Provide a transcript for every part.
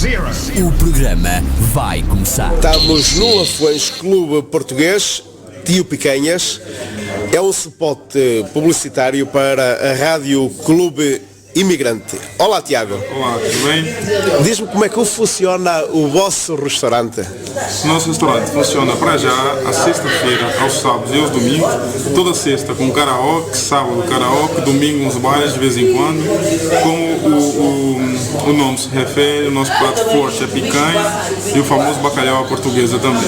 O programa vai começar. Estamos no Lafões Clube Português, Tio Picanhas. É um spot publicitário para a Rádio Clube Imigrante. Olá, Tiago. Olá, tudo bem? Diz-me como é que funciona o vosso restaurante. O nosso restaurante funciona para já à sexta-feira, aos sábados e aos domingos. Toda sexta com karaoke, sábado karaoke, domingo uns bares de vez em quando. Como o nome se refere, o nosso prato forte é picanha e o famoso bacalhau à portuguesa também.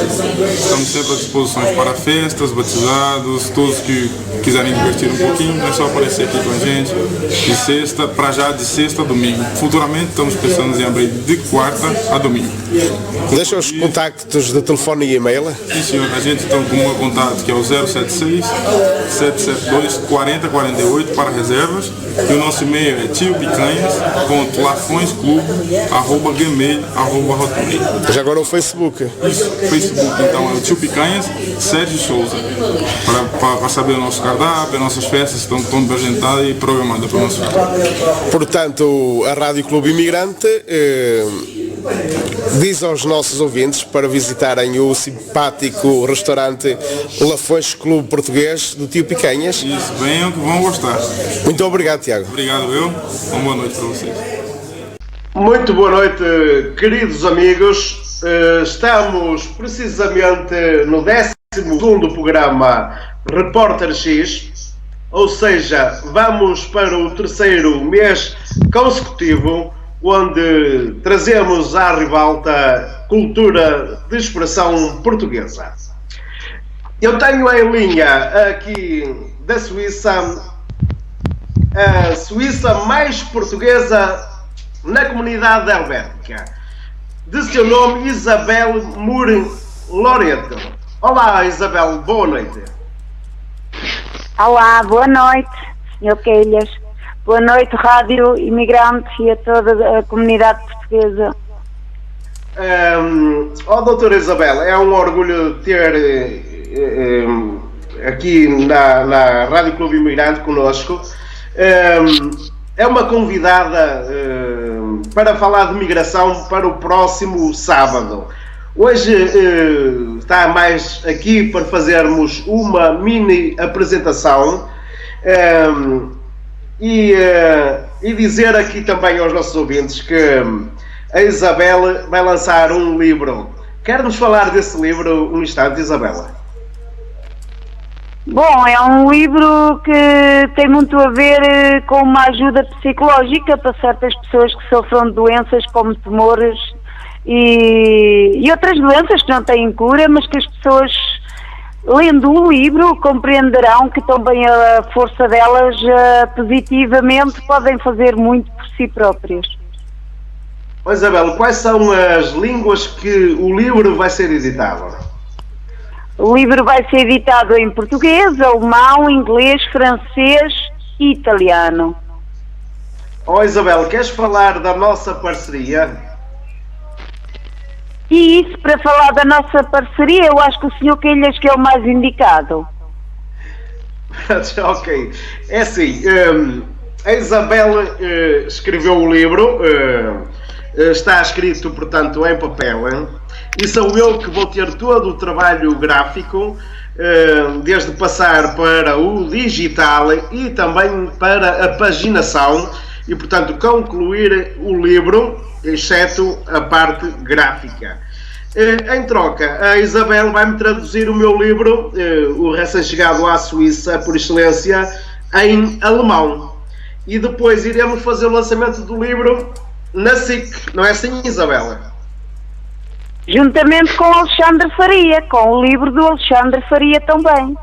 Estamos sempre à disposição para festas, batizados, todos que quiserem divertir um pouquinho, é só aparecer aqui com a gente. De sexta, para já de sexta a domingo. Futuramente estamos pensando em abrir de quarta a domingo. Deixa os contactos de telefone e e-mail. Sim, senhor. A gente está com o meu contato que é o 076 772 4048 para reservas. E o nosso e-mail é tiopicanhas.lafõesclube@gmail.com. Já agora o Facebook. Isso, Facebook então é o Tio Picanhas Sérgio Souza. Para saber o nosso cardápio, as nossas festas estão bem agendadas e programadas para o nosso futuro. Portanto, a Rádio Clube Imigrante diz aos nossos ouvintes para visitarem o simpático restaurante Lafões Clube Português do Tio Picanhas. Isso, venham que vão gostar. Muito obrigado, Tiago. Obrigado, eu. Uma boa noite para vocês. Muito boa noite, queridos amigos. Estamos precisamente no 12º programa Repórter X. Ou seja, vamos para o terceiro mês consecutivo, onde trazemos à ribalta cultura de expressão portuguesa. Eu tenho em linha aqui da Suíça, a Suíça mais portuguesa na comunidade helvética, de seu nome Isabel Moura Loreto. Olá, Isabel, boa noite. Olá, boa noite, Sr. Queilhas. Boa noite, Rádio Imigrante e a toda a comunidade portuguesa. Doutora Isabel, é um orgulho ter aqui na Rádio Clube Imigrante conosco. É uma convidada para falar de migração para o próximo sábado. Hoje está mais aqui para fazermos uma mini apresentação e dizer aqui também aos nossos ouvintes que a Isabel vai lançar um livro. Quer-nos falar desse livro um instante, Isabela? Bom, é um livro que tem muito a ver com uma ajuda psicológica para certas pessoas que sofram de doenças como tumores e outras doenças que não têm cura, mas que as pessoas, lendo o livro, compreenderão que também a força delas positivamente podem fazer muito por si próprias. Isabel, quais são as línguas que o livro vai ser editado? O livro vai ser editado em português, alemão, inglês, francês e italiano. Isabel, queres falar da nossa parceria? E isso, para falar da nossa parceria, eu acho que o Sr. Queilhas que é o mais indicado. Ok. É assim, a Isabel escreveu o livro, está escrito, portanto, em papel, hein? E sou eu que vou ter todo o trabalho gráfico, desde passar para o digital e também para a paginação, e, portanto, concluir o livro, exceto a parte gráfica. Em troca, a Isabel vai-me traduzir o meu livro, o recém-chegado à Suíça, por excelência, em alemão. E depois iremos fazer o lançamento do livro na SIC, não é assim, Isabel? Juntamente com o Alexandre Faria, com o livro do Alexandre Faria também.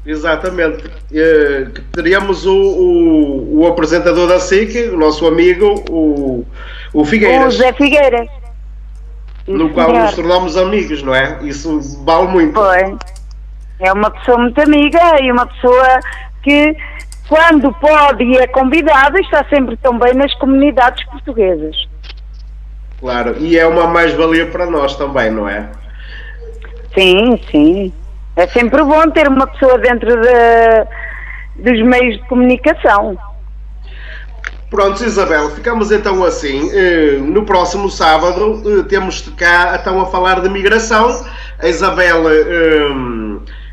Exatamente. Teríamos o apresentador da SIC, o nosso amigo, o Figueiras. O Zé Figueiras. No qual nos tornamos amigos, não é? Isso vale muito. Foi. É uma pessoa muito amiga e uma pessoa que, quando pode e é convidada, está sempre também nas comunidades portuguesas. Claro, e é uma mais-valia para nós também, não é? Sim, sim. É sempre bom ter uma pessoa dentro dos meios de comunicação. Pronto, Isabel, ficamos então assim. No próximo sábado temos de cá então a falar de migração. A Isabel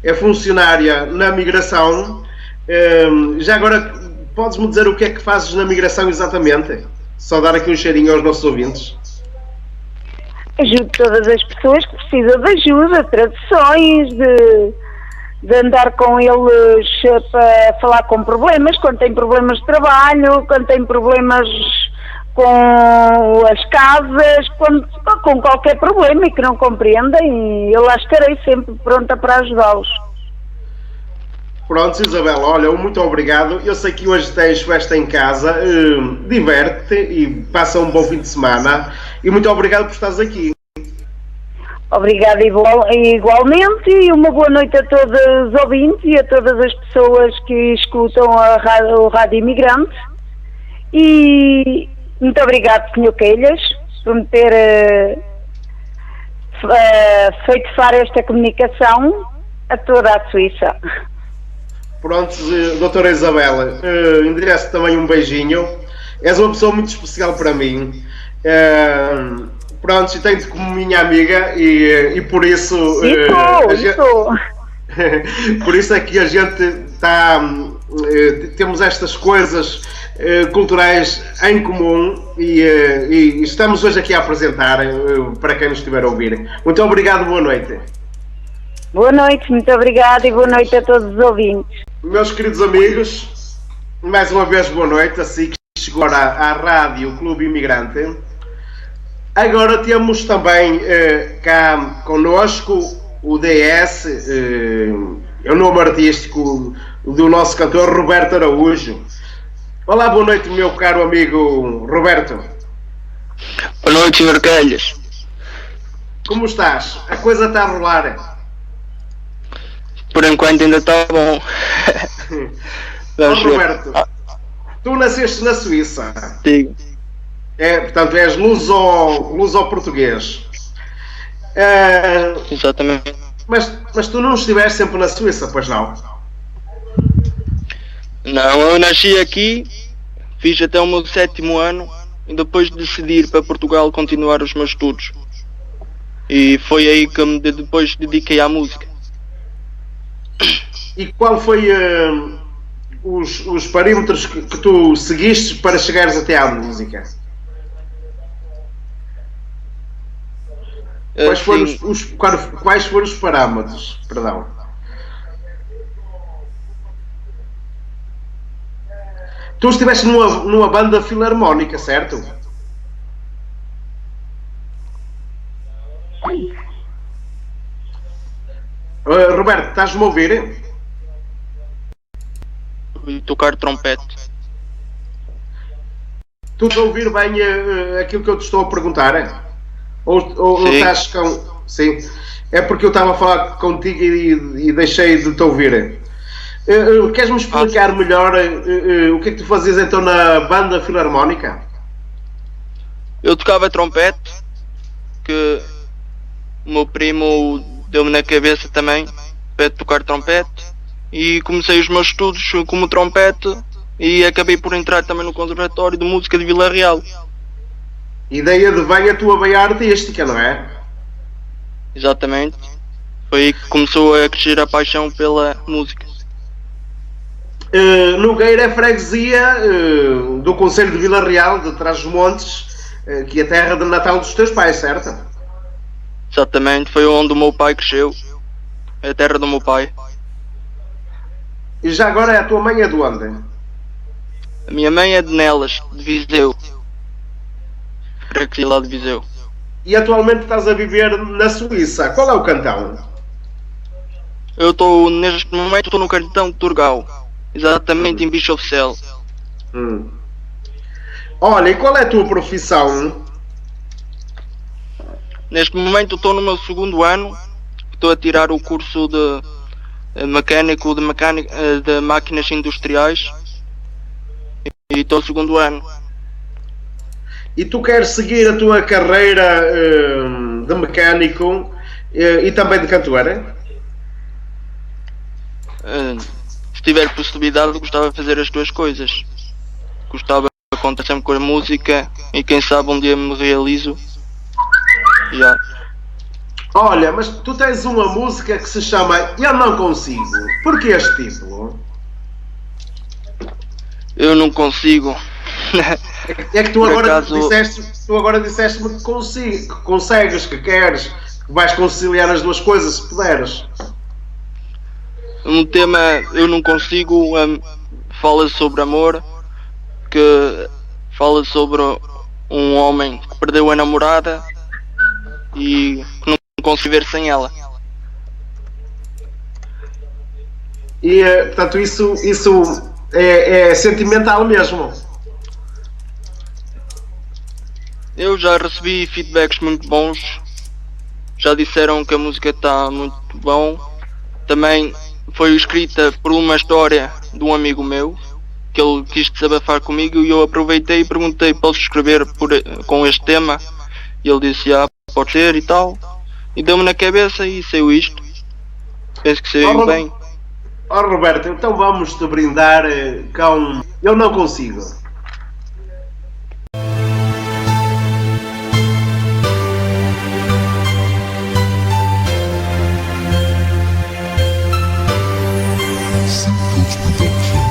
é funcionária na migração. Já agora, podes-me dizer o que é que fazes na migração exatamente? Só dar aqui um cheirinho aos nossos ouvintes. Ajudo todas as pessoas que precisam de ajuda, traduções, de andar com eles para falar com problemas, quando têm problemas de trabalho, quando têm problemas com as casas, com qualquer problema e que não compreendem, eu lá estarei sempre pronta para ajudá-los. Pronto, Isabel, olha, muito obrigado. Eu sei que hoje tens festa em casa, diverte-te e passa um bom fim de semana e muito obrigado por estares aqui. Obrigada igualmente e uma boa noite a todos os ouvintes e a todas as pessoas que escutam o Rádio Imigrante. E muito obrigado, Sr. Queilhas, por me ter feito fara esta comunicação a toda a Suíça. Pronto, doutora Isabela, endereço também um beijinho. És uma pessoa muito especial para mim. Pronto, e tenho-te como minha amiga e por isso... Por isso é que a gente está... temos estas coisas culturais em comum e estamos hoje aqui a apresentar para quem nos estiver a ouvir. Muito obrigado, boa noite. Boa noite, muito obrigada e boa noite a todos os ouvintes. Meus queridos amigos, mais uma vez boa noite, assim que chegou à Rádio Clube Imigrante. Agora temos também cá connosco o DS, é o nome artístico do nosso cantor Roberto Araújo. Olá, boa noite, meu caro amigo Roberto. Boa noite, Sr. Queilhas. Como estás? A coisa está a rolar? Por enquanto ainda está bom. Roberto, tu nasceste na Suíça. Sim. Portanto, és luso-português. Exatamente. Mas tu não estiveste sempre na Suíça, pois não? Não, eu nasci aqui, fiz até o meu 7º ano e depois decidi ir para Portugal continuar os meus estudos. E foi aí que me depois dediquei à música. E qual foi os parímetros que tu seguiste para chegares até à música? Quais foram os parâmetros? Perdão. Tu estiveste numa banda filarmónica, certo? Roberto, estás-me a ouvir? E tocar trompete. Tu estás a ouvir bem aquilo que eu te estou a perguntar? Ou estás com... Sim. É porque eu estava a falar contigo e deixei de te ouvir. Queres-me explicar melhor o que é que tu fazias então na banda filarmónica? Eu tocava trompete, que o meu primo deu-me na cabeça também para tocar trompete, e comecei os meus estudos como trompete e acabei por entrar também no Conservatório de Música de Vila Real. E daí advém a tua veia artística, não é? Exatamente. Foi aí que começou a crescer a paixão pela música. Nogueira é freguesia do Conselho de Vila Real, de Trás-os-Montes, que é a terra de natal dos teus pais, certo? Exatamente, foi onde o meu pai cresceu. É a terra do meu pai. E já agora a tua mãe é de onde? A minha mãe é de Nelas, de Viseu. Freguesia lá de Viseu. E atualmente estás a viver na Suíça. Qual é o cantão? Eu estou, neste momento, no cantão de Turgal. Exatamente em Bischofszell. Olha, e qual é a tua profissão? Neste momento estou no meu 2º ano. Estou a tirar o curso de mecânico de máquinas industriais. E estou no 2º ano. E tu queres seguir a tua carreira de mecânico e também de cantora? Se tiver possibilidade, gostava de fazer as duas coisas. Gostava de conta sempre com a música e quem sabe um dia me realizo. Já. Olha, mas tu tens uma música que se chama Eu Não Consigo. Porquê este título? Eu não consigo. É que tu Por agora acaso- disseste-me que consegues, que queres, que vais conciliar as duas coisas se puderes. Um tema Eu Não Consigo fala sobre amor, que fala sobre um homem que perdeu a namorada e que não consegue viver sem ela. E, portanto, isso é sentimental mesmo. Eu já recebi feedbacks muito bons, já disseram que a música está muito bom. Também foi escrita por uma história de um amigo meu, que ele quis desabafar comigo e eu aproveitei e perguntei: posso escrever com este tema? E ele disse: pode ser e tal. E deu-me na cabeça e saiu isto. Penso que saiu bem. Roberto, então vamos te brindar com Eu Não Consigo.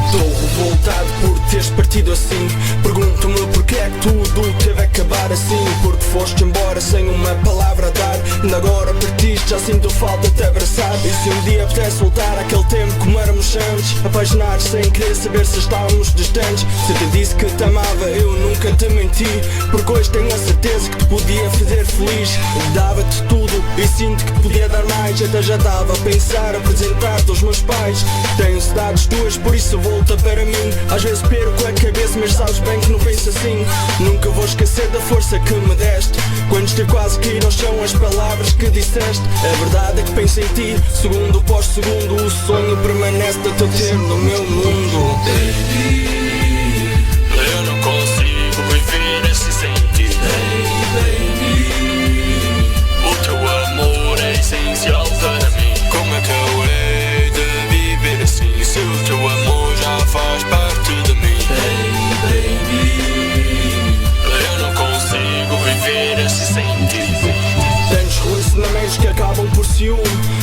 Estou revoltado por teres partido assim. Pergunto-me porque é que tudo teve a acabar assim. Porque foste embora sem uma palavra a dar. Ainda agora partiste, já sinto falta de te abraçar. E se um dia pudesse voltar àquele tempo como éramos antes, apaixonados sem querer saber se estávamos distantes. Se te disse que te amava, eu nunca te menti. Porque hoje tenho a certeza que te podia fazer feliz. Dava-te tudo e sinto que te podia dar mais. Até já estava a pensar apresentar-te aos meus pais. Tenho cidades tuas, por isso volta para mim. Às vezes perco a cabeça, mas sabes bem que não penso assim. Nunca vou esquecer da força que me deste. Quando estive quase que não são as palavras que disseste. A verdade é que penso em ti, segundo após segundo. O sonho permanece de te ter no meu mundo. Baby, eu não consigo viver assim sem ti. Baby, o teu amor é essencial para mim. Como é que eu hei de viver assim se o teu amor já faz parte de mim? Baby, eu não consigo viver assim sem ti. Tantos relacionamentos que acabam por ciúme.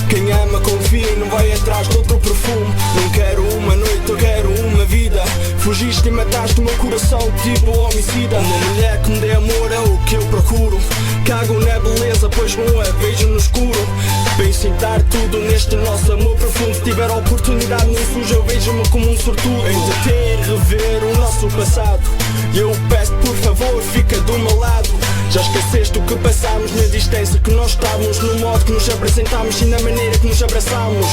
Quem ama confia e não vai atrás de outro perfume. Não quero uma noite, eu quero uma vida. Fugiste e mataste o meu coração tipo homicida. Uma mulher que me dê amor é o que eu procuro. Cago na beleza, pois não a vejo no escuro. Penso em dar tudo neste nosso amor profundo. Se tiver a oportunidade no sujo, eu vejo-me como um sortudo. Em deter e rever o nosso passado. Eu peço por favor, fica do meu lado. Já esqueceste o que passámos, na distância que nós estávamos, no modo que nos apresentámos e na maneira que nos abraçámos.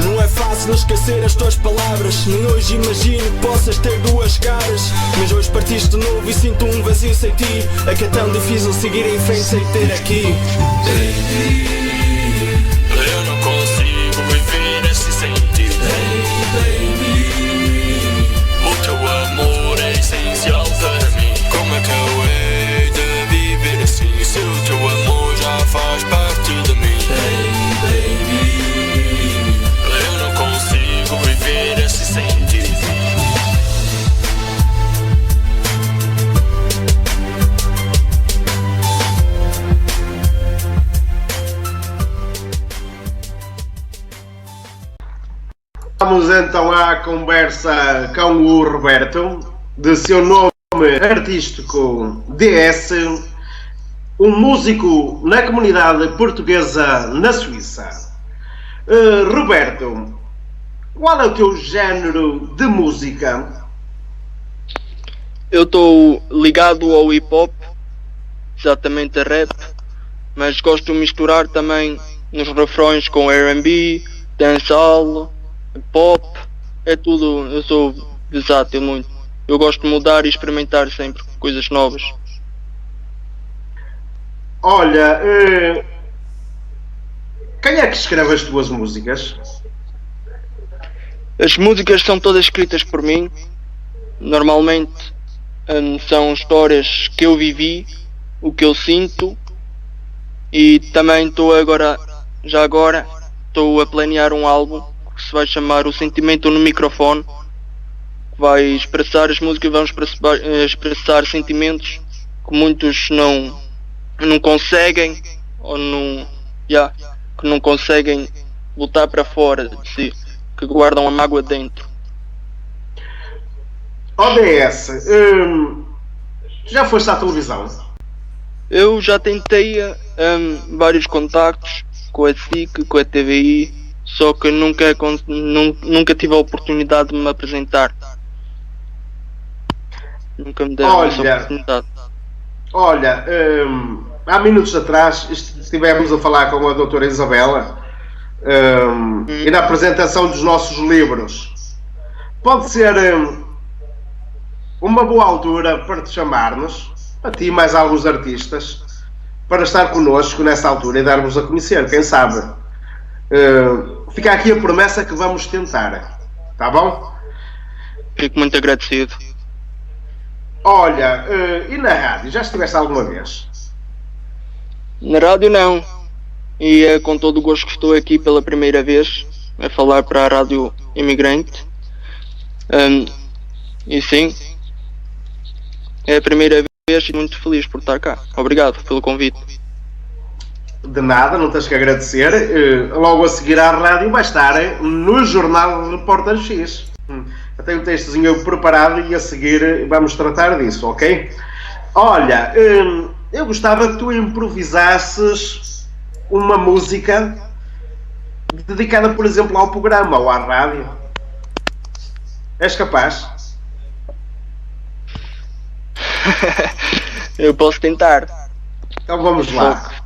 Não é fácil esquecer as tuas palavras. Nem hoje imagino que possas ter duas caras. Mas hoje partiste de novo e sinto um vazio sem ti. É que é tão difícil seguir em frente sem ter aqui. Baby, eu não consigo viver assim sem ti. Baby, o teu amor é essencial para mim. Como é que eu hei de viver assim se o teu amor já faz parte de mim? Baby, eu não consigo viver assim sem ti. Vamos então à conversa com o Roberto, de seu nome artístico DS, um músico na comunidade portuguesa na Suíça. Roberto, qual é o teu género de música? Eu estou ligado ao hip hop, exatamente a rap, mas gosto de misturar também nos refrões com R&B, dancehall, pop, é tudo. Eu sou versátil muito. Eu gosto de mudar e experimentar sempre coisas novas. Olha, quem é que escreve as tuas músicas? As músicas são todas escritas por mim. Normalmente são histórias que eu vivi, o que eu sinto, e também estou agora a planear um álbum que se vai chamar O Sentimento no Microfone, vai expressar as músicas, vão expressar sentimentos que muitos não conseguem, ou não, que não conseguem botar para fora de si, que guardam a mágoa dentro. ODS, já foste à televisão? Eu já tentei vários contactos com a SIC, com a TVI, só que nunca tive a oportunidade de me apresentar. Nunca me deram essa oportunidade. Olha, há minutos atrás estivemos a falar com a doutora Isabela e na apresentação dos nossos livros. Pode ser uma boa altura para te chamarmos, a ti e mais alguns artistas, para estar connosco nessa altura e darmos a conhecer, quem sabe. Fica aqui a promessa que vamos tentar, tá bom? Fico muito agradecido. Olha, e na rádio, já estiveste alguma vez? Na rádio não, e é com todo o gosto que estou aqui pela primeira vez a falar para a Rádio Imigrante. E sim, é a primeira vez e muito feliz por estar cá. Obrigado pelo convite. De nada, não tens que agradecer. Logo a seguir à rádio vai estar no Jornal Repórter X. Eu tenho um textozinho preparado e a seguir vamos tratar disso, ok? Olha, eu gostava que tu improvisasses uma música dedicada, por exemplo, ao programa ou à rádio. És capaz? Eu posso tentar. Então vamos lá.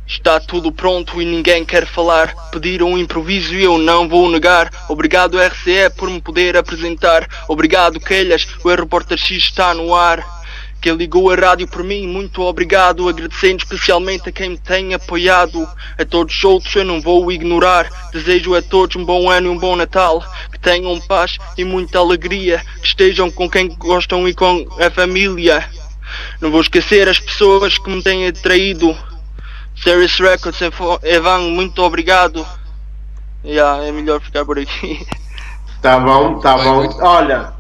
Está tudo pronto e ninguém quer falar. Pediram um improviso e eu não vou negar. Obrigado RCE por me poder apresentar. Obrigado Quelhas, o Repórter X está no ar. Quem ligou a rádio por mim, muito obrigado. Agradecendo especialmente a quem me tem apoiado. A todos os outros eu não vou ignorar. Desejo a todos um bom ano e um bom Natal. Que tenham paz e muita alegria. Que estejam com quem gostam e com a família. Não vou esquecer as pessoas que me têm atraído. Serious Records, Evan, muito obrigado. É melhor ficar por aqui. Tá bom. Olha,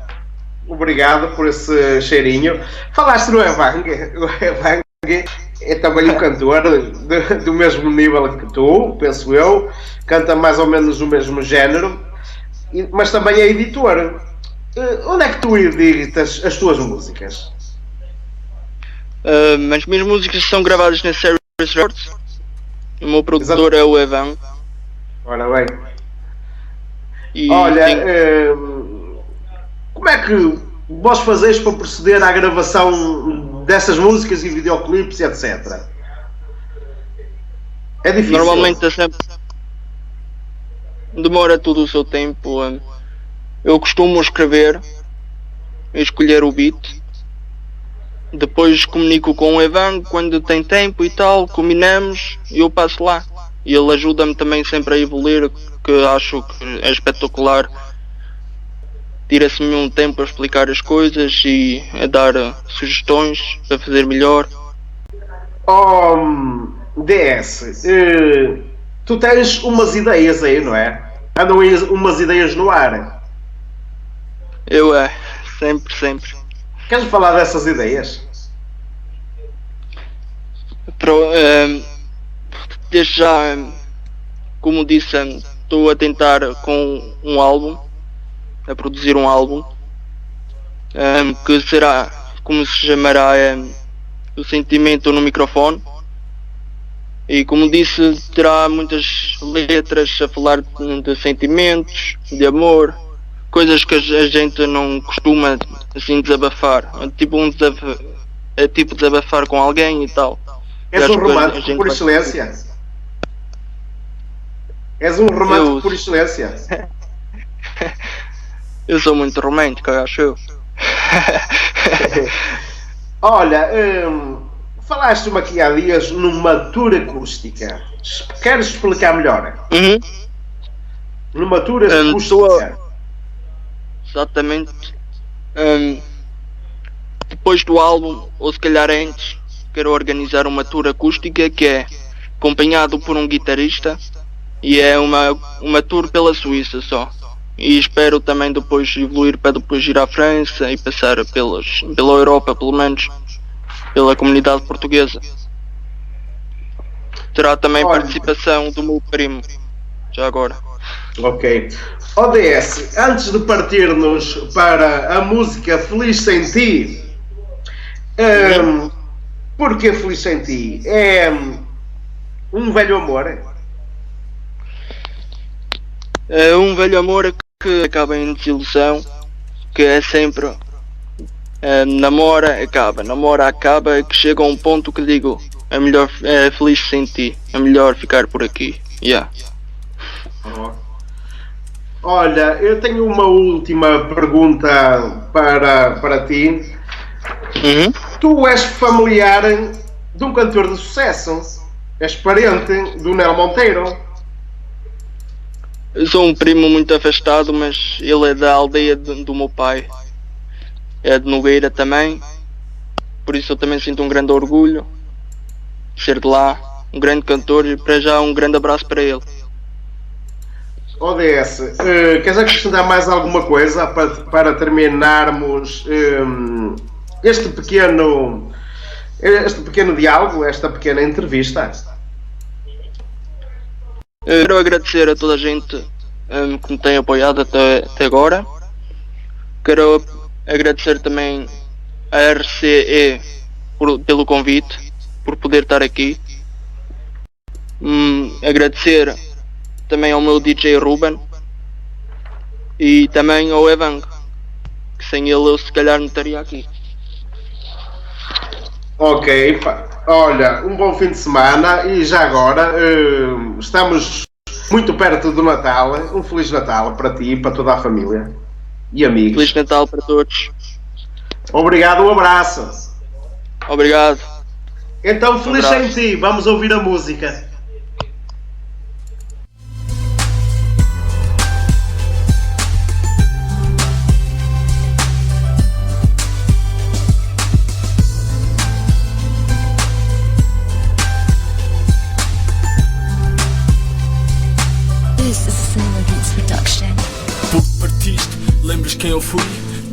obrigado por esse cheirinho. Falaste no Evan. O Evan é também um cantor do mesmo nível que tu, penso eu. Canta mais ou menos o mesmo género, mas também é editor. Onde é que tu editas as tuas músicas? As minhas músicas são gravadas na Serious Records. O meu produtor é o Evan. Ora bem. E olha, como é que vós fazeis para proceder à gravação dessas músicas e videoclipes, etc? É difícil? Normalmente é sempre... demora tudo o seu tempo. Eu costumo escrever, escolher o beat. Depois comunico com o Evan quando tem tempo e tal, combinamos e eu passo lá. E ele ajuda-me também sempre a evoluir, que acho que é espetacular. Tira-se-me um tempo a explicar as coisas e a dar sugestões para fazer melhor. DS, tu tens umas ideias aí, não é? Andam aí umas ideias no ar. Eu sempre. Queres falar dessas ideias? Desde já, como disse, estou a tentar com um álbum, a produzir um álbum, que será, como se chamará, o sentimento no microfone. E como disse, terá muitas letras a falar de sentimentos, de amor, coisas que a gente não costuma assim desabafar. É tipo desabafar com alguém e tal. És um romântico por excelência. És um romântico por excelência. Eu sou muito romântico, acho eu. Olha, falaste-me aqui há dias numa tour acústica. Queres explicar melhor? Numa tour acústica. Exatamente. Depois do álbum, ou se calhar antes, quero organizar uma tour acústica que é acompanhado por um guitarrista e é uma tour pela Suíça só. e espero também depois evoluir para depois ir à França e passar pela Europa, pelo menos pela comunidade portuguesa. Terá também participação do meu primo, já agora. Ok. ODS, antes de partirmos para a música Feliz Sem Ti, porquê Feliz Sem Ti? É um velho amor? É um velho amor que acaba em desilusão, que é sempre namora, acaba, que chega a um ponto que digo, é melhor feliz sem ti, é melhor ficar por aqui. Olha, eu tenho uma última pergunta para ti. Tu és familiar de um cantor de sucesso, és parente do Nel Monteiro. Eu sou um primo muito afastado, mas ele é da aldeia do meu pai, é de Nogueira também, por isso eu também sinto um grande orgulho de ser de lá, um grande cantor, e para já um grande abraço para ele. ODS, queres acrescentar mais alguma coisa para terminarmos este pequeno diálogo, esta pequena entrevista? Quero agradecer a toda a gente que me tem apoiado até agora. Quero agradecer também a RCE pelo convite, por poder estar aqui. Agradecer também ao meu DJ Ruben e também ao Evan, que sem ele eu se calhar não estaria aqui. Ok, olha, um bom fim de semana e já agora estamos muito perto do Natal. Um Feliz Natal para ti e para toda a família e amigos. Feliz Natal para todos. Obrigado, um abraço. Obrigado. Então, Feliz Sem Ti, vamos ouvir a música. Porque partiste, lembras quem eu fui?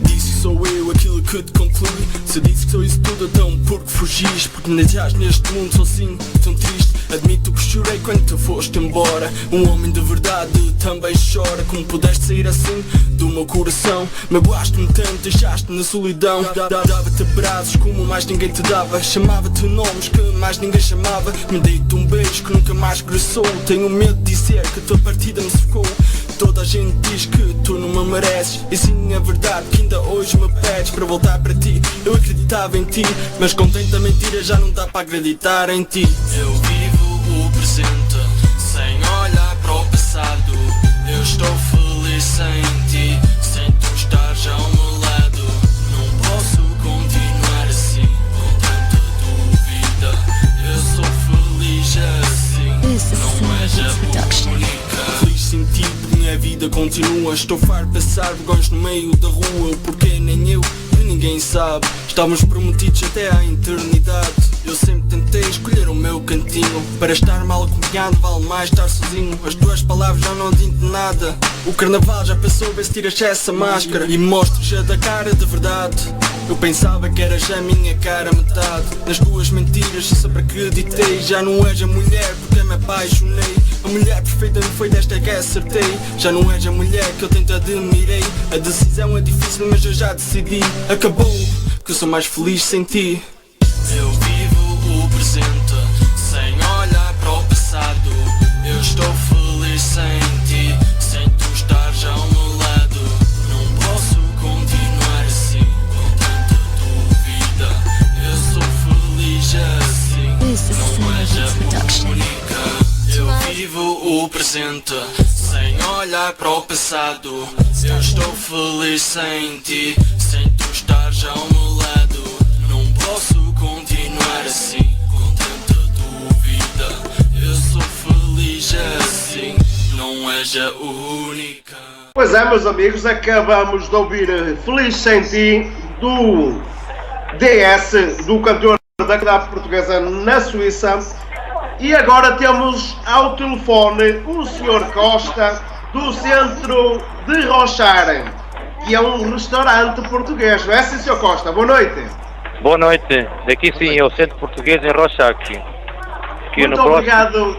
Disse que sou eu aquilo que te conclui. Se disse que sou isso tudo, então por que fugis? Porque me deixaste neste mundo sozinho, tão triste. Admito que chorei quando tu foste embora. Um homem de verdade também chora. Como pudeste sair assim do meu coração? Magoaste-me tanto, deixaste-me na solidão. Dava-te abraços como mais ninguém te dava. Chamava-te nomes que mais ninguém chamava. Me dei-te um beijo que nunca mais regressou. Tenho medo de dizer que a tua partida me sufocou. Toda a gente diz que tu não me mereces. E sim, é verdade que ainda hoje me pedes para voltar para ti. Eu acreditava em ti, mas com tanta mentira já não dá para acreditar em ti. Eu vivo o presente, sem olhar para o passado. Eu estou feliz sem ti, sem tu estares ao meu lado. Não posso continuar assim, com tanta dúvida. Eu sou feliz assim, não és a única. Feliz sem ti, minha vida continua. Estou farto de passar vergonhas no meio da rua. O porquê nem eu, nem ninguém sabe. Estávamos prometidos até à eternidade. Eu sempre tentei escolher o meu cantinho. Para estar mal acompanhado vale mais estar sozinho. As tuas palavras já não dizem nada. O carnaval já passou, vê se tiras essa máscara e mostras a da cara de verdade. Eu pensava que eras a minha cara metade. Nas tuas mentiras sempre acreditei. Já não és a mulher porque me apaixonei. A mulher perfeita não foi desta que acertei. Já não és a mulher que eu tanto admirei. A decisão é difícil mas eu já decidi. Acabou, que eu sou mais feliz sem ti. Eu vivo o presente, sem olhar para o passado. Eu estou feliz sem ti, sem tu estares ao meu lado. Não posso continuar assim, com tanta dúvida. Eu sou feliz assim, não és a única. Eu vivo o presente, sem olhar para o passado. Eu estou feliz sem ti, sem tu estares ao meu lado. Não posso continuar assim, com tanta dúvida. Eu sou feliz assim, não és a única. Pois é, meus amigos, acabamos de ouvir Feliz Sem Ti do DS, do cantor da comunidade portuguesa na Suíça. E agora temos ao telefone o Sr. Costa, do centro de Rochar, que é um restaurante português, não é, Sr. Costa? Boa noite. Boa noite. Daqui sim, é o Centro Português em Rochac. Muito obrigado.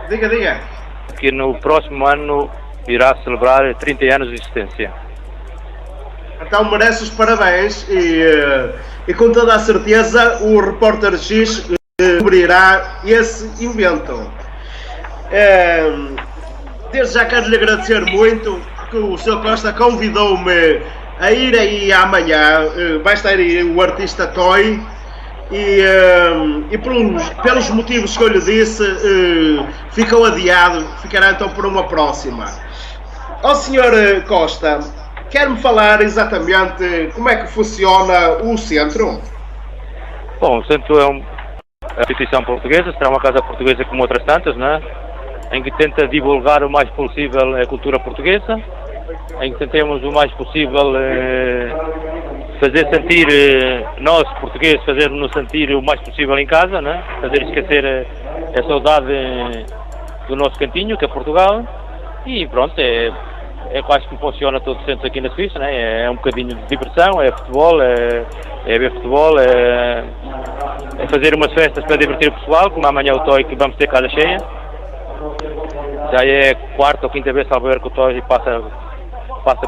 Diga. Que no próximo ano irá celebrar 30 anos de existência. Então merece os parabéns e com toda a certeza o Repórter X cobrirá esse evento. Desde já quero lhe agradecer muito, porque o Sr. Costa convidou-me a ir aí amanhã. Vai estar aí o artista Toy e pelos motivos que eu lhe disse, ficou adiado, ficará então por uma próxima. Ó Sr. Costa, quer-me falar exatamente como é que funciona o centro? Bom, o centro é uma instituição portuguesa, será uma casa portuguesa como outras tantas, não é? Em que tenta divulgar o mais possível a cultura portuguesa, em que tentemos o mais possível fazer sentir, nós portugueses, fazer-nos sentir o mais possível em casa, né? Fazer esquecer a saudade do nosso cantinho, que é Portugal, e pronto, é quase que funciona todo o centro aqui na Suíça, né? É um bocadinho de diversão, é futebol, é ver futebol, é fazer umas festas para divertir o pessoal, como amanhã o Toy, que vamos ter casa cheia. Já é a quarta ou quinta vez, salvo ver, que o Toy passa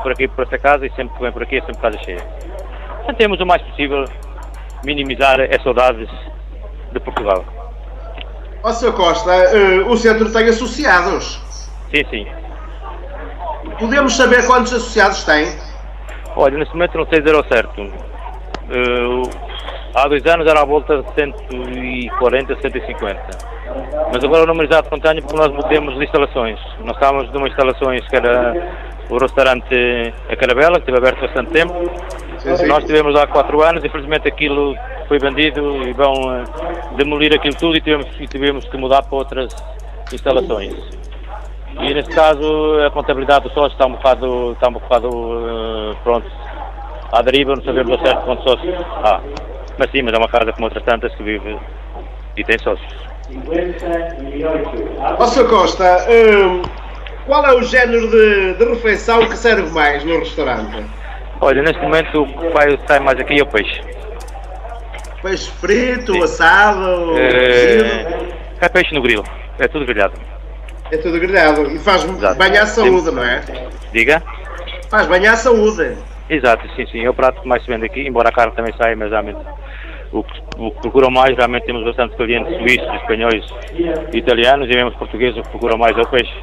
por aqui, por esta casa, e sempre que vem por aqui é sempre casa cheia. Tentemos o mais possível minimizar as saudades de Portugal. Ó Sr. Costa, o centro tem associados. Sim. Podemos saber quantos associados tem? Olha, neste momento não sei dizer ao certo. Há 2 anos era à volta de 140, 150. Mas agora o número exato não tenho, porque nós mudamos de instalações. Nós estávamos numa instalações que era o restaurante A Carabela, que esteve aberto há bastante tempo. Sim. Nós estivemos lá há 4 anos, infelizmente aquilo foi vendido e vão demolir aquilo tudo, e tivemos que mudar para outras instalações. E neste caso a contabilidade do sócio está um bocado pronto, à deriva, não sabemos ao certo quantos sócios há. Mas sim, mas é uma casa como outras tantas que vive e tem sócios. Ó Sr. Costa, qual é o género de refeição que serve mais no restaurante? Olha, neste momento o que sai mais aqui é o peixe. Peixe frito, Sim. Assado, cozido? É peixe no grilo, é tudo grelhado. É tudo grelhado e faz Exato. bem à saúde, não é? Diga? Faz bem à saúde. Exato, sim, é o prato que mais se vende aqui, embora a carne também saia, mas realmente o que procuram mais, realmente temos bastante clientes suíços, espanhóis, italianos, e mesmo os portugueses, o que procuram mais é o peixe.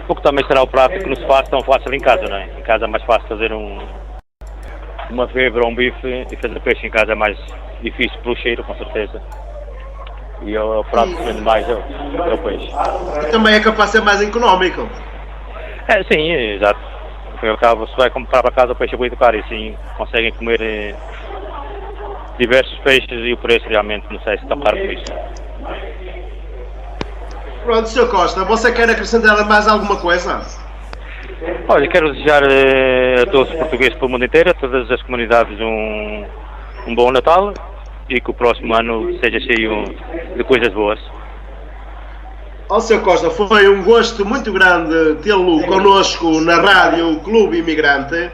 O que também será o prato que não se faz tão fácil em casa, não é? Em casa é mais fácil fazer uma febra ou um bife, e fazer peixe em casa é mais difícil pelo cheiro, com certeza. E é o prato que se vende mais é o peixe. E também é capaz de ser mais económico. Sim, exato. Ao cabo, se vai comprar para casa o peixe é muito caro, e sim conseguem comer diversos peixes, e o preço realmente não sei se está caro com isso. Pronto, Sr. Costa, você quer acrescentar mais alguma coisa? Olha, quero desejar a todos os portugueses pelo mundo inteiro, a todas as comunidades um bom Natal, e que o próximo ano seja cheio de coisas boas. Ó Sr. Costa, foi um gosto muito grande tê-lo connosco na Rádio Clube Imigrante,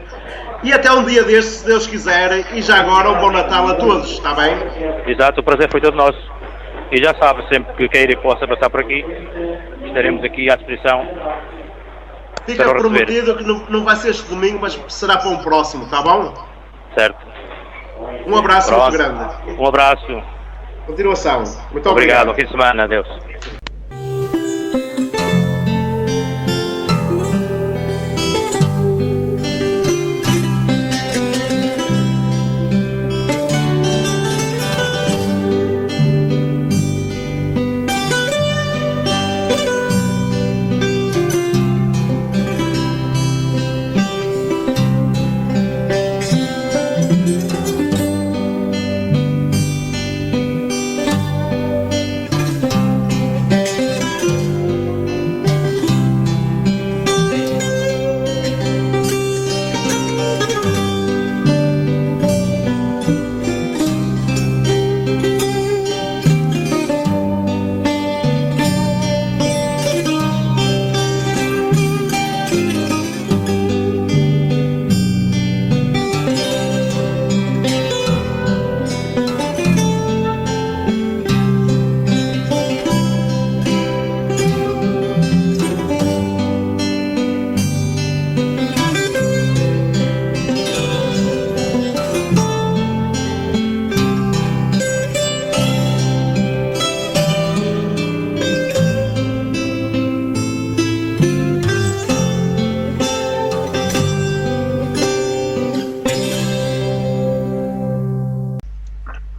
e até um dia destes, se Deus quiser, e já agora um bom Natal a todos, está bem? Exato, o prazer foi todo nosso. E já sabe, sempre que queira e possa passar por aqui, estaremos aqui à disposição. Fica prometido que não vai ser este domingo, mas será para um próximo, está bom? Certo. Um abraço muito grande. Um abraço. Continuação. Muito obrigado. obrigado. Bom fim de semana. Adeus.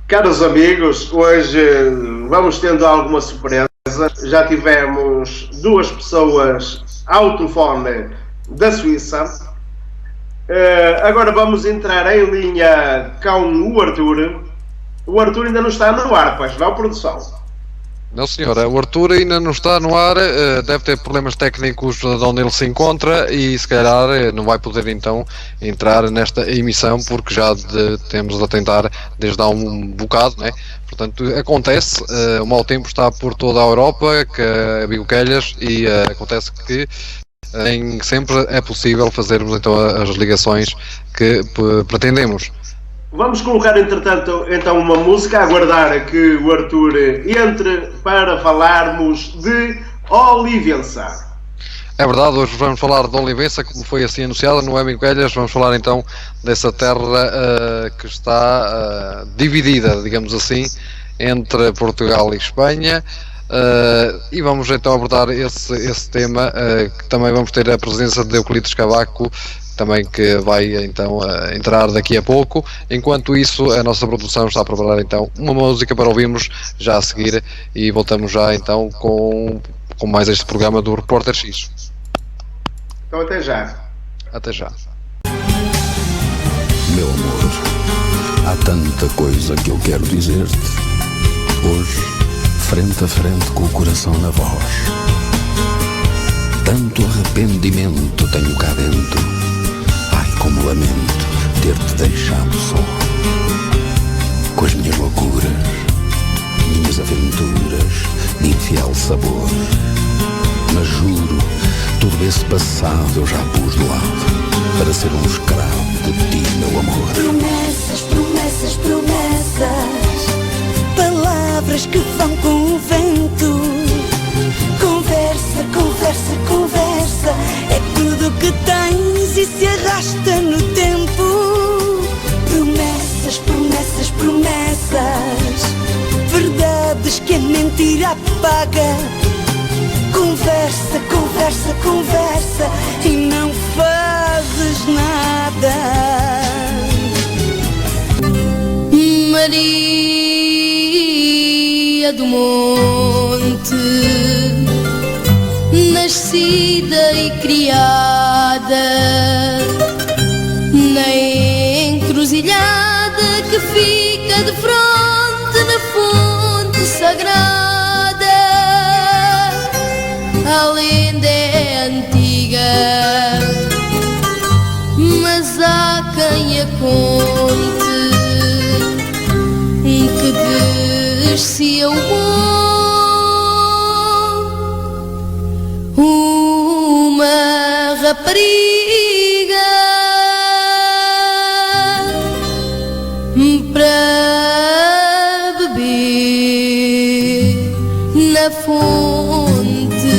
Caros amigos, hoje vamos tendo alguma surpresa. Já tivemos 2 pessoas ao telefone da Suíça. Agora vamos entrar em linha com o Arthur. O Arthur ainda não está no ar, pois não, produção? Não, senhora, o Arthur ainda não está no ar, deve ter problemas técnicos de onde ele se encontra e se calhar não vai poder então entrar nesta emissão porque já temos a tentar desde há um bocado, né? Portanto, acontece, o mau tempo está por toda a Europa, que a Bigoquelhas, e acontece que nem sempre é possível fazermos então as ligações que pretendemos. Vamos colocar, entretanto, então uma música, a aguardar que o Arthur entre para falarmos de Olivença. É verdade, hoje vamos falar de Olivença, como foi assim anunciada no Bigoquelhas. Vamos falar então dessa terra que está dividida, digamos assim, entre Portugal e Espanha. E vamos então abordar esse tema, que também vamos ter a presença de Euclides Cavaco, também, que vai então entrar daqui a pouco. Enquanto isso, a nossa produção está a preparar então uma música para ouvirmos já a seguir, e voltamos já então com mais este programa do Repórter X. Então até já. Até já. Meu amor, há tanta coisa que eu quero dizer-te. Hoje, frente a frente com o coração na voz. Tanto arrependimento tenho cá dentro. Ai, como lamento ter-te deixado só. Com as minhas loucuras, minhas aventuras de infiel sabor. Mas juro, todo esse passado eu já pus de lado para ser um escravo de ti, meu amor. Promessas, promessas, promessas, palavras que vão com o vento. Conversa, conversa, conversa, é tudo que tens e se arrasta no tempo. Promessas, promessas, promessas, verdades que a mentira apaga. Conversa, conversa, conversa e não fazes nada. Maria do Monte, nascida e criada na encruzilhada que fica de fronte na fonte sagrada. A lenda é antiga, mas há quem a conte, que descia o monte uma rapariga para beber na fonte,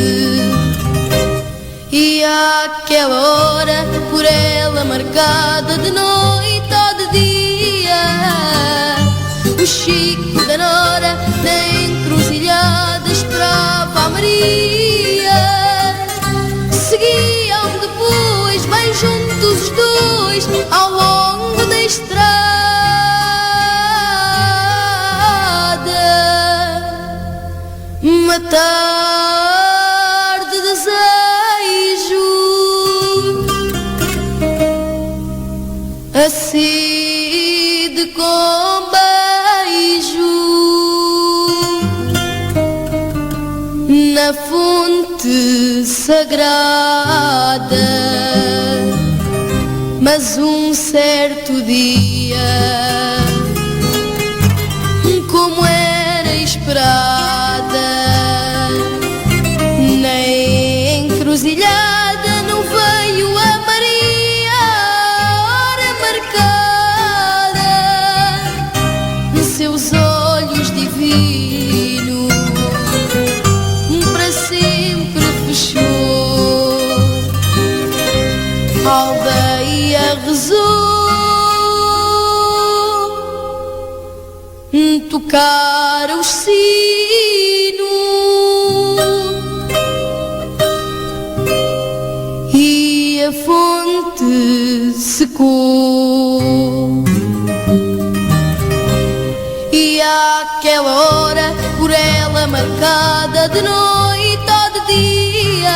e àquela hora por ela marcada de noite ou de dia, o Chico da Nora na encruzilhada esperava a Maria. Seguiam depois bem juntos os dois ao longo da estrada. Matar de desejo a sede com beijo na fonte sagrada. Mas um certo dia, como era esperada, na encruzilhada não veio a Maria a hora marcada. Seus olhos divinos para sempre fechou. A aldeia rezou, tocar os sinos e a fonte secou. E madrugada, de noite ou de dia.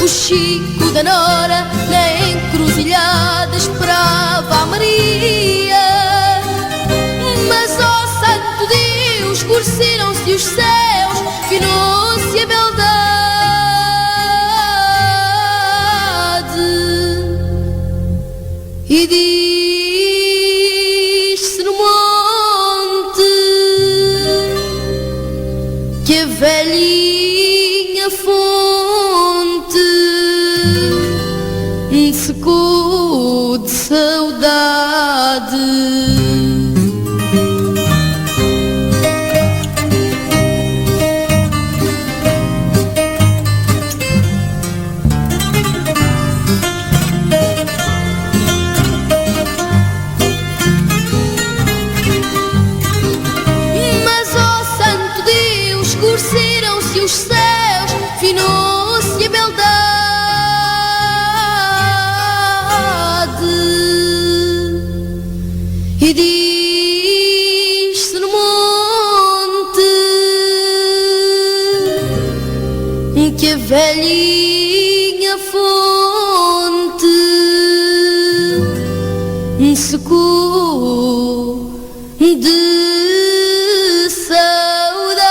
O Chico da Nora na encruzilhada esperava a Maria. Mas, ó santo Deus, escureceram-se os céus, finou-se a beldade. E diz-se no monte que a velhinha fonte secou de saudade. Os céus, finou-se a beldade. E diz-se no monte que a velhinha fonte secou de saudade.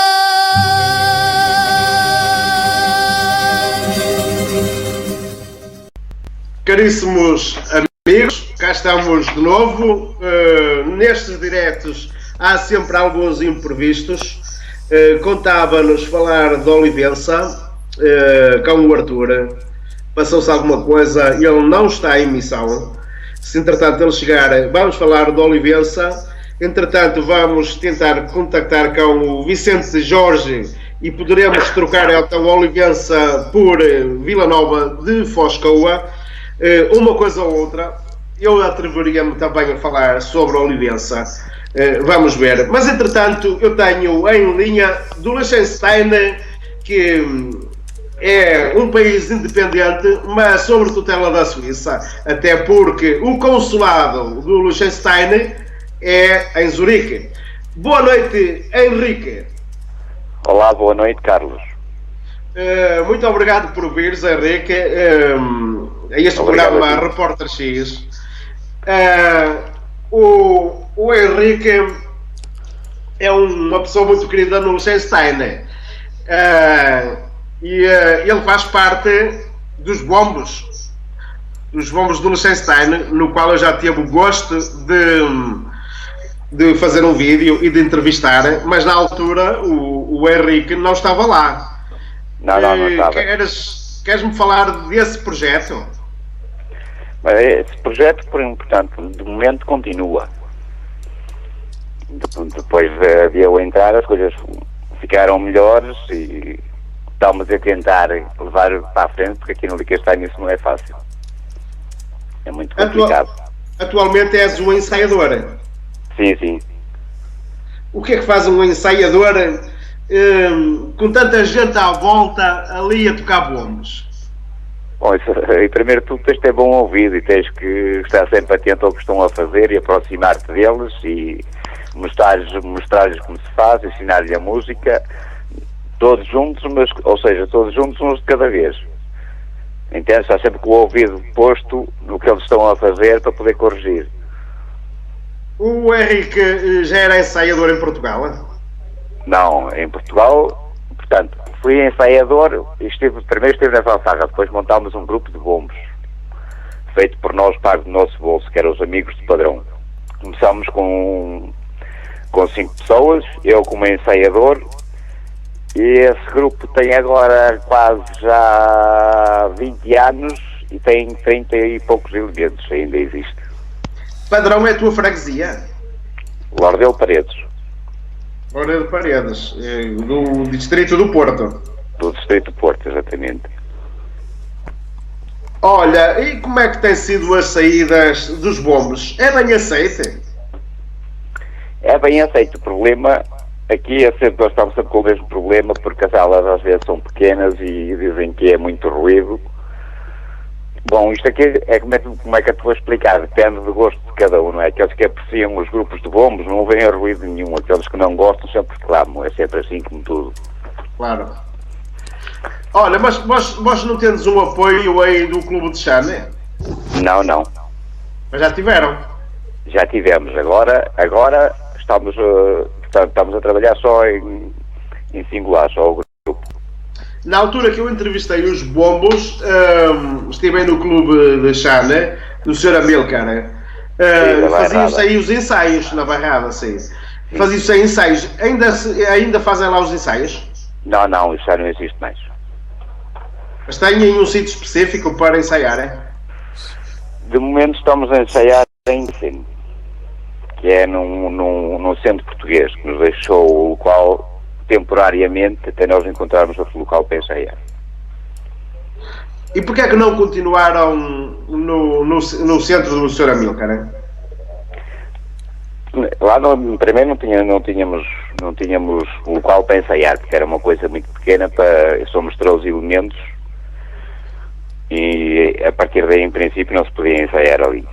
Caríssimos amigos, cá estamos de novo. Nestes diretos há sempre alguns imprevistos. Contava-nos falar de Olivença com o Arthur. Passou-se alguma coisa, ele não está em missão. Se entretanto ele chegar, vamos falar de Olivença. Entretanto, vamos tentar contactar com o Vicente Jorge e poderemos trocar então Olivença por Vila Nova de Foscoa. Uma coisa ou outra, eu atreveria-me também a falar sobre Olivença. Vamos ver. Mas entretanto, eu tenho em linha do Liechtenstein, que é um país independente, mas sob tutela da Suíça, até porque o consulado do Liechtenstein é em Zurique. Boa noite, Henrique. Olá, boa noite, Carlos. Muito obrigado por vires, Henrique, a este programa Repórter X. O Henrique é uma pessoa muito querida no Liechtenstein. E ele faz parte dos bombos do Liechtenstein, no qual eu já tive o gosto de fazer um vídeo e de entrevistar, mas na altura o Henrique não estava lá. Não estava. Queres-me falar desse projeto? Mas esse projeto, portanto, de momento continua. Depois de eu entrar, as coisas ficaram melhores e estamos a tentar levar para a frente, porque aqui no Liechtenstein isso não é fácil. É muito complicado. Atualmente és um ensaiador? Sim. O que é que faz um ensaiador com tanta gente à volta ali a tocar bombos? Bom, e primeiro de tudo tens de ter bom ouvido e tens que estar sempre atento ao que estão a fazer e aproximar-te deles e mostrar-lhes como se faz, ensinar-lhes a música, todos juntos, todos juntos uns de cada vez. Entende? Está sempre com o ouvido posto no que eles estão a fazer para poder corrigir. O Henrique já era ensaiador em Portugal? Não, em Portugal, portanto, fui ensaiador e primeiro estive na fanfarra, depois montámos um grupo de bombos, feito por nós, pago do nosso bolso, que eram os Amigos de Padrão. Começámos com 5 pessoas, eu como ensaiador, e esse grupo tem agora quase já 20 anos e tem 30 e poucos elementos, ainda existe. Padrão é a tua freguesia? Lordelo Paredes. Lordelo Paredes, do distrito do Porto. Do distrito do Porto, exatamente. Olha, e como é que têm sido as saídas dos bombos? É bem aceite? É bem aceito. O problema aqui é sempre, nós estamos sempre com o mesmo problema, porque as salas às vezes são pequenas e dizem que é muito ruído. Bom, isto aqui é como é que eu te vou explicar, depende do gosto de cada um, não é? Aqueles que apreciam os grupos de bombos não vêm a ruído nenhum, aqueles que não gostam sempre reclamam, é sempre assim como tudo. Claro. Olha, mas vós não tendes um apoio aí do Clube de Chane? Não. Mas já tiveram? Já tivemos, agora estamos, portanto, estamos a trabalhar só em singular, só o grupo. Na altura que eu entrevistei os bombos, estive aí no Clube de Chane, do Sr. Amilcar, faziam-se aí os ensaios na barrada, sim. Faziam-se aí ensaios. Ainda fazem lá os ensaios? Não, isso já não existe mais. Mas têm aí um sítio específico para ensaiar, é? De momento estamos a ensaiar em Sim, que é num centro português, que nos deixou o local temporariamente até nós encontrarmos outro local para ensaiar. E porquê é que não continuaram no centro do Sr. Amilcar, é? Lá primeiro não tínhamos local para ensaiar, porque era uma coisa muito pequena, somos 13 elementos e a partir daí em princípio não se podia ensaiar ali.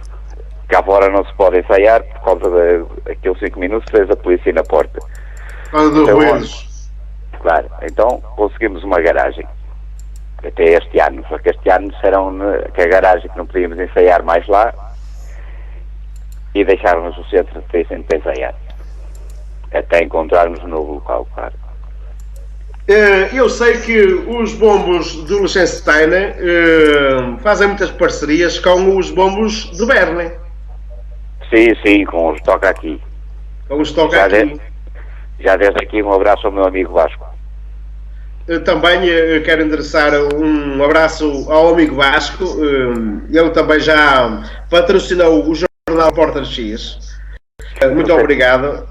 Cá fora não se pode ensaiar por causa daqueles 5 minutos fez a polícia na porta. Por causa dos ruídos. Claro, então conseguimos uma garagem até este ano, só que este ano disseram que a garagem que não podíamos ensaiar mais lá e deixaram-nos o centro de para ensaiar até encontrarmos um novo local, claro. Eu sei que os bombos do Liechtenstein fazem muitas parcerias com os bombos de Berne. Sim, com os Toca Aqui. Com os Toca Aqui. Já desde aqui um abraço ao meu amigo Vasco. Também quero endereçar um abraço ao amigo Vasco. Ele também já patrocinou o jornal Repórter X. Muito obrigado.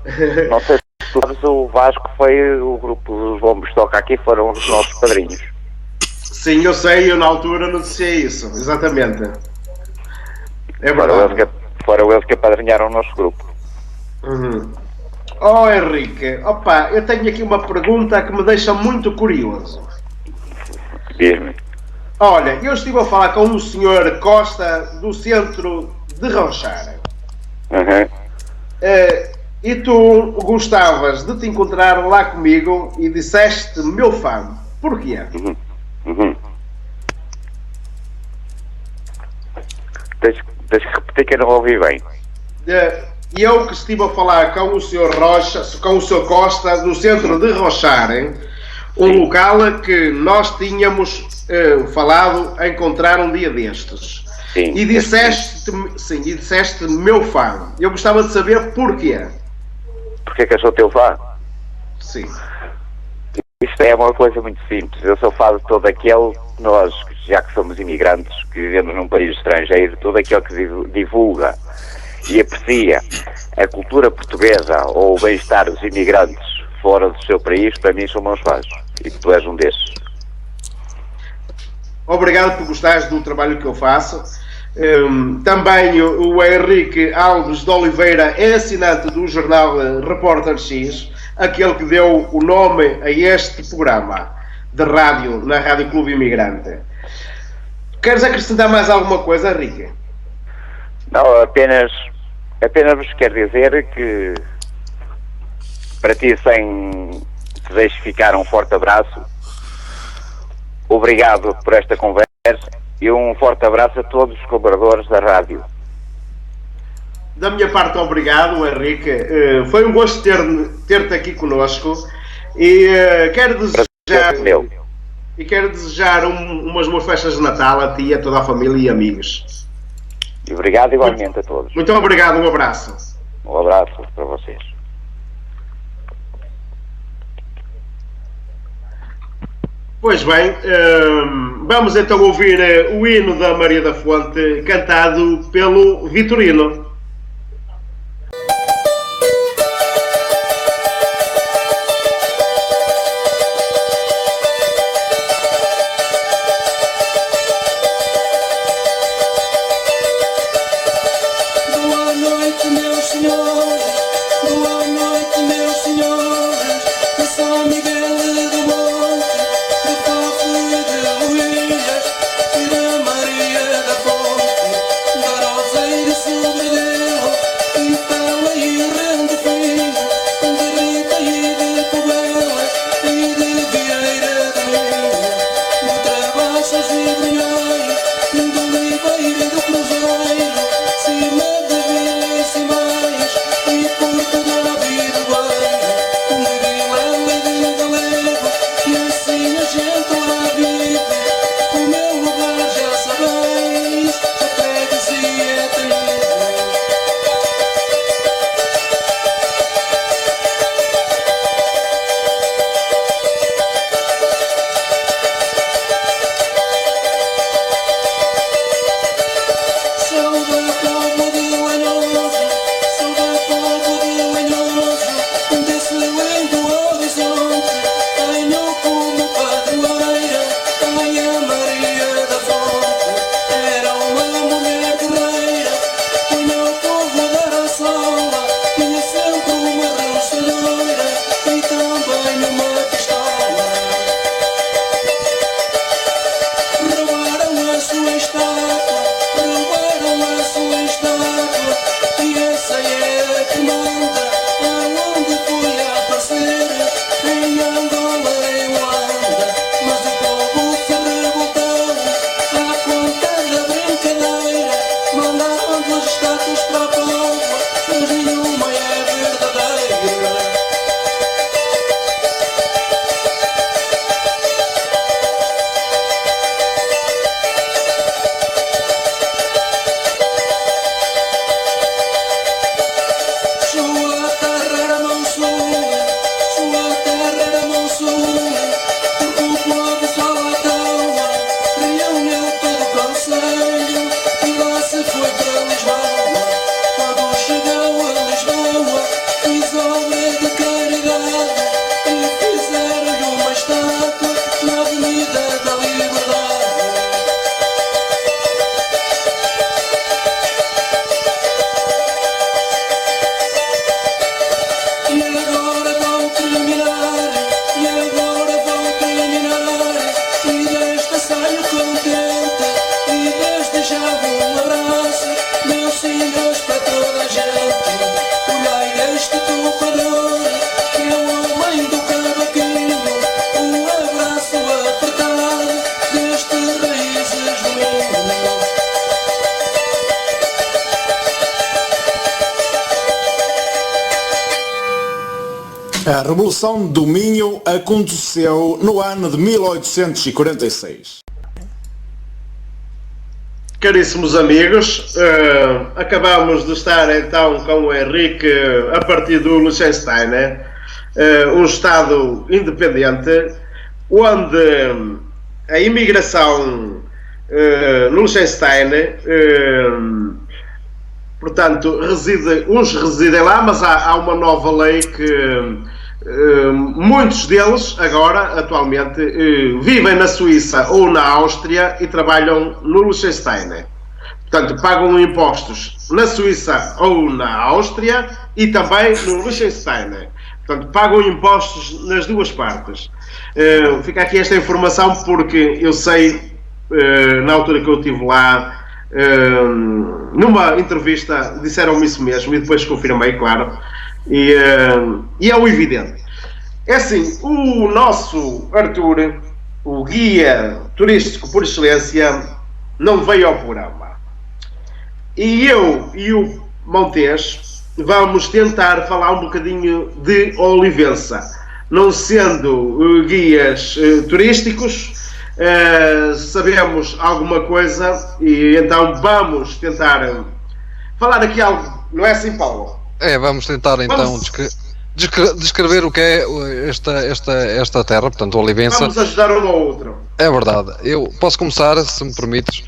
Não sei se tu sabes, o Vasco foi o grupo dos bombos Toca Aqui, foram os nossos padrinhos. Sim, eu sei, eu na altura noticiei isso, exatamente. É verdade. Foram eles que apadrinharam o nosso grupo. Oh Henrique, opa, eu tenho aqui uma pergunta que me deixa muito curioso. Diz-me. Olha, eu estive a falar com o Sr. Costa do centro de Rochar. E tu gostavas de te encontrar lá comigo e disseste meu fã. Porquê? Tens que repetir que eu não ouvi bem. Eu que estive a falar com o Sr. com o Sr. Costa do centro de Rochar, um local que nós tínhamos falado a encontrar um dia destes. Sim. E disseste meu fã. Eu gostava de saber porquê. Porquê que eu sou teu fã? Sim. Isto é uma coisa muito simples. Eu sou fã de todo aquele, nós, já que somos imigrantes, que vivemos num país estrangeiro, todo aquele que divulga e aprecia a cultura portuguesa ou o bem-estar dos imigrantes fora do seu país, para mim são meus fãs. E tu és um desses. Obrigado por gostares do trabalho que eu faço. Também o Henrique Alves de Oliveira é assinante do jornal Repórter X, aquele que deu o nome a este programa de rádio, na Rádio Clube Imigrante. Queres acrescentar mais alguma coisa, Henrique? Não, apenas vos quero dizer que para ti, sem te deixo ficar um forte abraço, obrigado por esta conversa e um forte abraço a todos os colaboradores da rádio. Da minha parte, obrigado, Henrique. Foi um gosto ter-te aqui connosco e quero desejar umas boas festas de Natal a ti e a toda a família e amigos. E obrigado igualmente a todos. Muito obrigado, um abraço. Um abraço para vocês. Pois bem, vamos então ouvir o hino da Maria da Fonte, cantado pelo Vitorino. Boa noite, meus senhores. Boa noite, meus senhores. De São Miguel do Monte, de Torre de Luías e da Maria da estátuas para a prova, mas nenhuma é verdadeira. Sua terra era Monsul, sua terra era Monsul, porque o povo fala à toa, reuniu todo o conselho e lá se foi para Lisboa. Quando chegou a Lisboa, fez obra de caridade e fizeram-lhe uma estátua na Avenida da Liberdade. E agora vão terminar, e agora vão terminar, e desta saio contente, e desde já um abraço, meus senhores, para toda a gente. Olhai este tocador, que é o homem do cavaquinho, um abraço apertado deste Raízes do Minho. A Revolução do Minho aconteceu no ano de 1846. Caríssimos amigos, acabamos de estar então com o Henrique a partir do Liechtenstein, um Estado independente, onde a imigração no Liechtenstein, portanto, uns residem lá, mas há uma nova lei que muitos deles agora, atualmente, vivem na Suíça ou na Áustria e trabalham no Liechtenstein. Portanto, pagam impostos na Suíça ou na Áustria e também no Liechtenstein. Portanto, pagam impostos nas duas partes. Fica aqui esta informação porque eu sei, na altura que eu estive lá, numa entrevista, disseram-me isso mesmo e depois confirmei, claro. E é o evidente. É assim, o nosso Arthur, o guia turístico por excelência, não veio ao programa. E eu e o Montes vamos tentar falar um bocadinho de Olivença. Não sendo guias turísticos, sabemos alguma coisa e então vamos tentar falar aqui algo, não é assim, Paulo? Vamos tentar então descrever o que é esta terra, portanto, Olivença. Vamos ajudar um ao outro. É verdade. Eu posso começar, se me permites,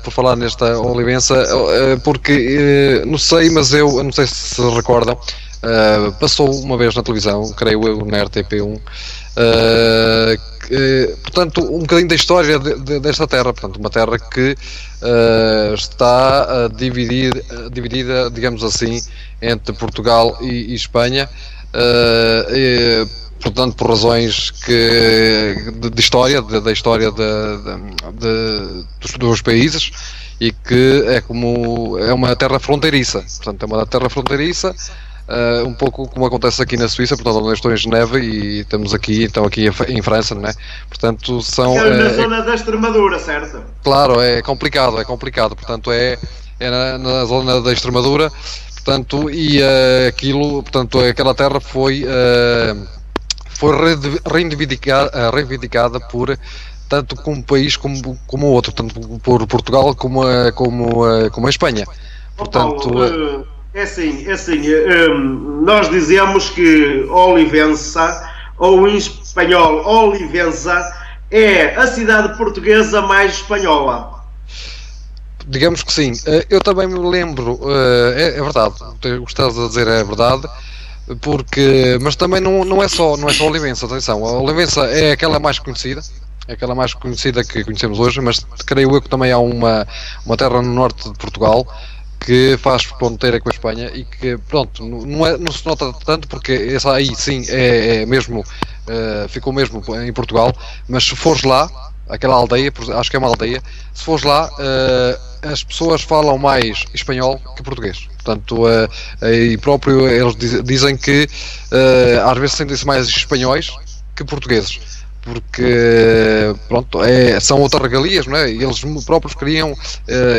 por falar nesta Olivença, porque não sei, mas eu não sei se se recordam, passou uma vez na televisão, creio eu, na RTP1, portanto, um bocadinho da história desta terra, portanto, uma terra que está dividida, digamos assim, entre Portugal e Espanha, portanto, por razões de história, da história dos dois países, e que é uma terra fronteiriça, portanto, é uma terra fronteiriça, um pouco como acontece aqui na Suíça, portanto, onde eu estou em Genebra e estamos aqui em França, não é? Portanto, são... na zona da Extremadura, certo? Claro, é complicado, portanto, é na zona da Extremadura, portanto, e aquela terra foi reivindicada por tanto como um país como o outro, tanto por Portugal como a Espanha. Portanto, Paulo, é assim, nós dizemos que Olivença, ou em espanhol Olivença, é a cidade portuguesa mais espanhola. Digamos que sim. Eu também me lembro, é verdade, o que estás a dizer é verdade, mas também não é só Olivença, atenção, a Olivença é aquela mais conhecida, que conhecemos hoje, mas creio eu que também há uma terra no norte de Portugal que faz fronteira com a Espanha e que, pronto, não se nota tanto porque essa aí sim é mesmo, ficou mesmo em Portugal, mas se fores lá, aquela aldeia, acho que é uma aldeia, se fores lá, as pessoas falam mais espanhol que português. Portanto, e próprio eles dizem que às vezes sentem-se mais espanhóis que portugueses. porque pronto, são outras regalias, não é? Eles próprios queriam,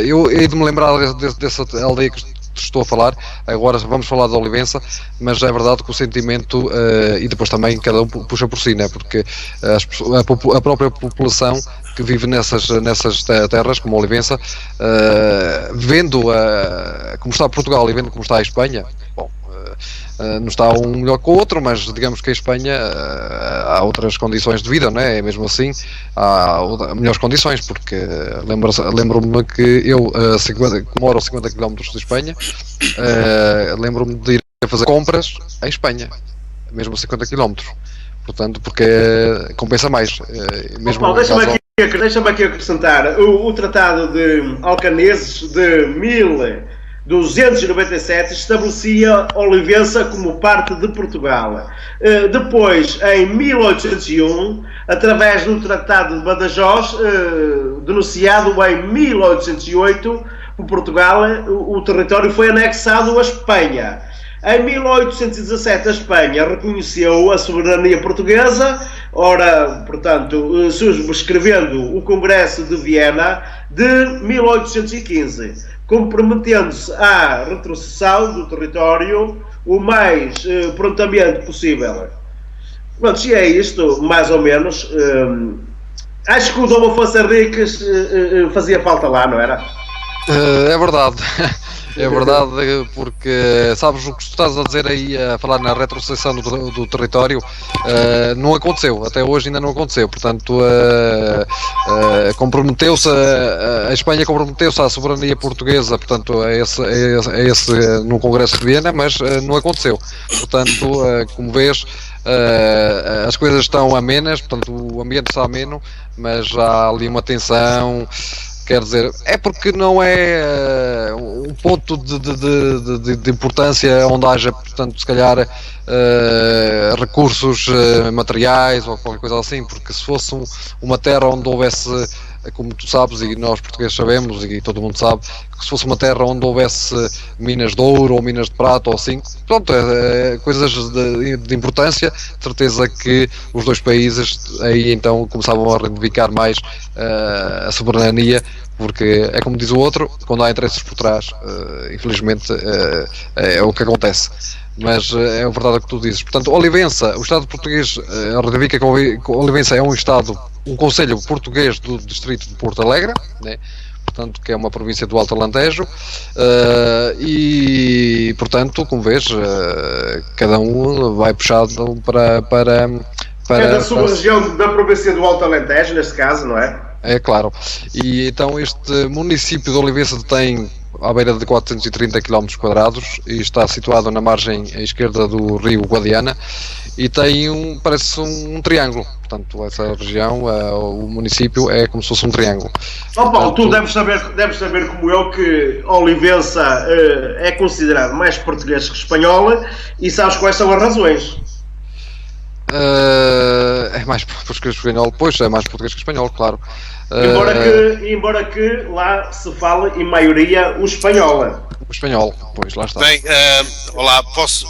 eu hei de me lembrar dessa aldeia que estou a falar, agora vamos falar de Olivença, mas é verdade que o sentimento, e depois também cada um puxa por si, né? Porque a própria população que vive nessas terras, como Olivença, vendo como está Portugal e vendo como está a Espanha, bom, não está um melhor que o outro, mas digamos que a Espanha há outras condições de vida, não é? Mesmo assim há melhores condições, porque lembro-me que eu moro a 50 km de Espanha, lembro-me de ir a fazer compras em Espanha, mesmo a 50 km, portanto, porque compensa mais. Mesmo deixa-me aqui acrescentar o Tratado de Alcaneses de 1297 estabelecia Olivença como parte de Portugal. Depois, em 1801, através do Tratado de Badajoz, denunciado em 1808 por Portugal, o território foi anexado à Espanha. Em 1817 a Espanha reconheceu a soberania portuguesa, ora, portanto, subscrevendo o Congresso de Viena de 1815. Comprometendo-se à retrocessão do território o mais prontamente possível. Pronto, e é isto, mais ou menos. Acho que o Dom Afonso Henriques fazia falta lá, não era? É verdade. É verdade, porque sabes o que tu estás a dizer aí, a falar na retrocessão do território, não aconteceu, até hoje ainda não aconteceu, portanto comprometeu-se, a Espanha comprometeu-se à soberania portuguesa, portanto a esse no Congresso de Viena, mas não aconteceu, portanto como vês, as coisas estão amenas, portanto o ambiente está ameno, mas há ali uma tensão. Quer dizer, é porque não é um ponto de importância onde haja, portanto, se calhar recursos materiais ou qualquer coisa assim, porque se fosse uma terra onde houvesse, como tu sabes e nós portugueses sabemos e todo mundo sabe, que se fosse uma terra onde houvesse minas de ouro ou minas de prata ou assim, pronto, coisas de importância, de certeza que os dois países aí então começavam a reivindicar mais a soberania, porque é como diz o outro, quando há interesses por trás, infelizmente é o que acontece. Mas é verdade o que tu dizes. Portanto, Olivença, o Estado português reivindica que Olivença é um Estado, um concelho português do distrito de Porto Alegre, né? Portanto, que é uma província do Alto Alentejo, e portanto, como vês, cada um vai puxado para é da sua região da província do Alto Alentejo, neste caso, não é? É claro. E então este município de Olivença tem à beira de 430 km quadrados e está situado na margem esquerda do rio Guadiana e tem parece um triângulo. Portanto, essa região, o município é como se fosse um triângulo. Paulo, tu deves saber como eu que Olivença é considerado mais português que espanhol e sabes quais são as razões. É mais português que espanhol, pois é mais português que espanhol, claro. Embora que lá se fale em maioria o espanhol. O espanhol, pois lá está. Bem, olá,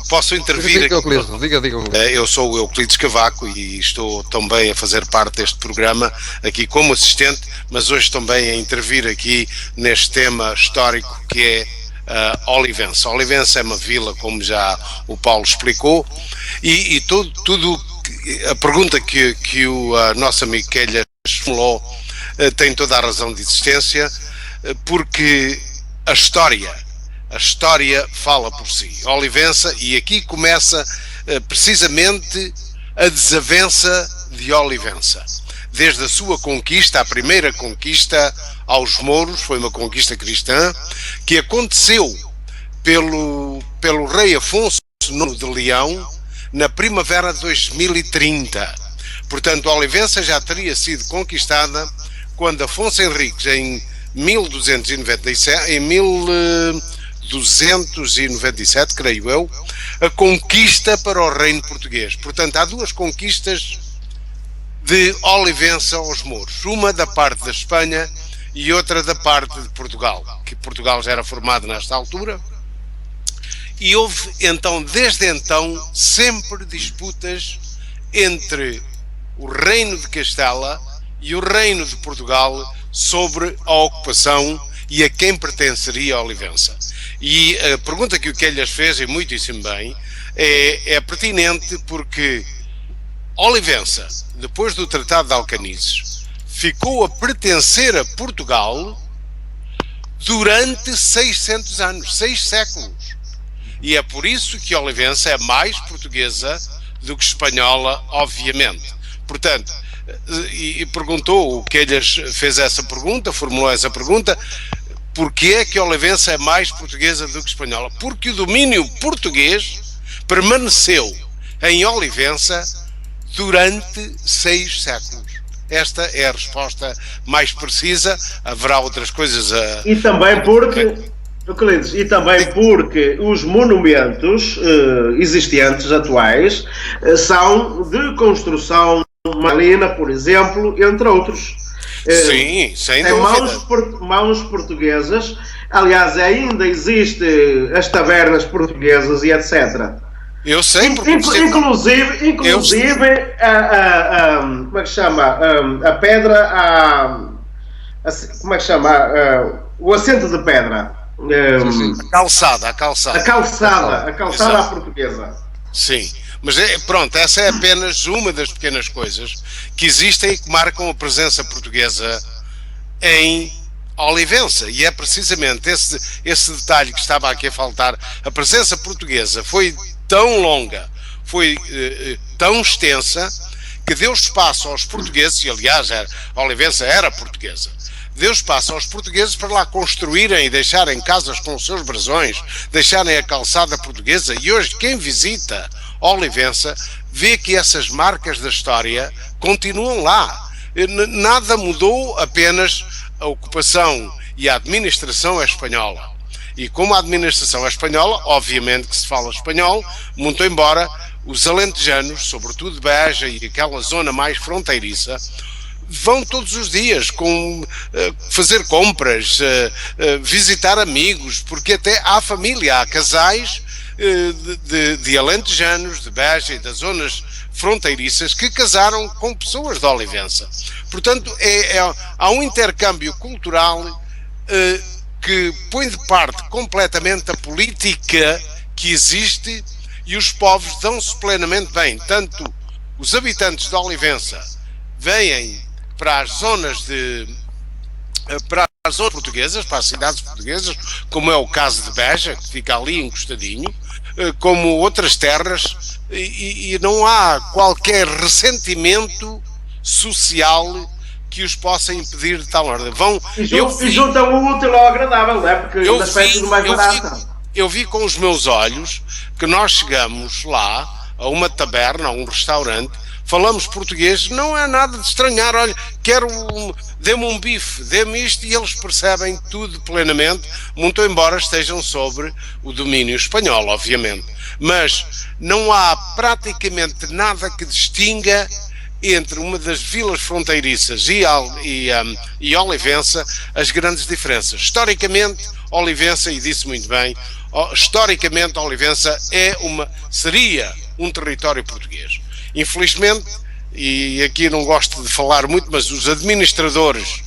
posso intervir aqui? Diga. Eu sou o Euclides Cavaco e estou também a fazer parte deste programa aqui como assistente, mas hoje também a intervir aqui neste tema histórico que é Olivença. Olivença é uma vila, como já o Paulo explicou, e tudo a pergunta que a nossa amigo Kelhas formulou tem toda a razão de existência, porque a história fala por si. Olivença, e aqui começa precisamente a desavença de Olivença. Desde a sua conquista, a primeira conquista aos mouros, foi uma conquista cristã, que aconteceu pelo rei Afonso IX de Leão na primavera de 2030. Portanto, Olivença já teria sido conquistada quando Afonso Henriques, em 1297, creio eu, a conquista para o reino português. Portanto, há duas conquistas de Olivença aos mouros, uma da parte da Espanha e outra da parte de Portugal, que Portugal já era formado nesta altura, e houve então, desde então, sempre disputas entre o Reino de Castela e o Reino de Portugal sobre a ocupação e a quem pertenceria a Olivença. E a pergunta que o Quelhas fez, e muitíssimo bem, é pertinente porque Olivença, depois do Tratado de Alcanizes, ficou a pertencer a Portugal durante 600 anos, 6 séculos. E é por isso que Olivença é mais portuguesa do que espanhola, obviamente. Portanto, e perguntou, o Quelhas fez essa pergunta, formulou essa pergunta, porquê é que Olivença é mais portuguesa do que espanhola? Porque o domínio português permaneceu em Olivença durante 6 séculos. Esta é a resposta mais precisa, haverá outras coisas a... E também porque... Euclides, e também porque os monumentos existentes, atuais, são de construção malina, por exemplo, entre outros. Sim, sem dúvida. Mãos portuguesas. Aliás, ainda existe as tabernas portuguesas e etc. Eu sei, porque... Inclusive como é que chama? A pedra, como é que chama? O assento de pedra. A calçada à portuguesa. Sim, mas pronto, essa é apenas uma das pequenas coisas que existem e que marcam a presença portuguesa em Olivença, e é precisamente esse detalhe que estava aqui a faltar. A presença portuguesa foi tão longa, foi tão extensa, que deu espaço aos portugueses, e aliás a Olivença era portuguesa, deu espaço aos portugueses para lá construírem e deixarem casas com os seus brasões, deixarem a calçada portuguesa, e hoje quem visita Olivença vê que essas marcas da história continuam lá. Nada mudou, apenas a ocupação e a administração é espanhola. E como a administração é espanhola, obviamente que se fala espanhol, muito embora os alentejanos, sobretudo de Beja e aquela zona mais fronteiriça, vão todos os dias fazer compras, visitar amigos, porque até há família, há casais de alentejanos, de Beja e das zonas fronteiriças que casaram com pessoas de Olivença. Portanto, há um intercâmbio cultural que põe de parte completamente a política que existe, e os povos dão-se plenamente bem. Tanto os habitantes de Olivença vêm para as zonas portuguesas, para as cidades portuguesas, como é o caso de Beja, que fica ali encostadinho, como outras terras, e não há qualquer ressentimento social que os possa impedir de tal ordem. E juntam o útil ao agradável, não é? Porque ainda faz tudo mais barato. Eu vi com os meus olhos que nós chegamos lá a uma taberna, a um restaurante, falamos português, não é nada de estranhar. Olha, dê-me um bife, dê-me isto, e eles percebem tudo plenamente, muito embora estejam sobre o domínio espanhol, obviamente. Mas não há praticamente nada que distinga entre uma das vilas fronteiriças e Olivença as grandes diferenças. Historicamente, Olivença, e disse muito bem, historicamente Olivença seria um território português. Infelizmente, e aqui não gosto de falar muito, mas os administradores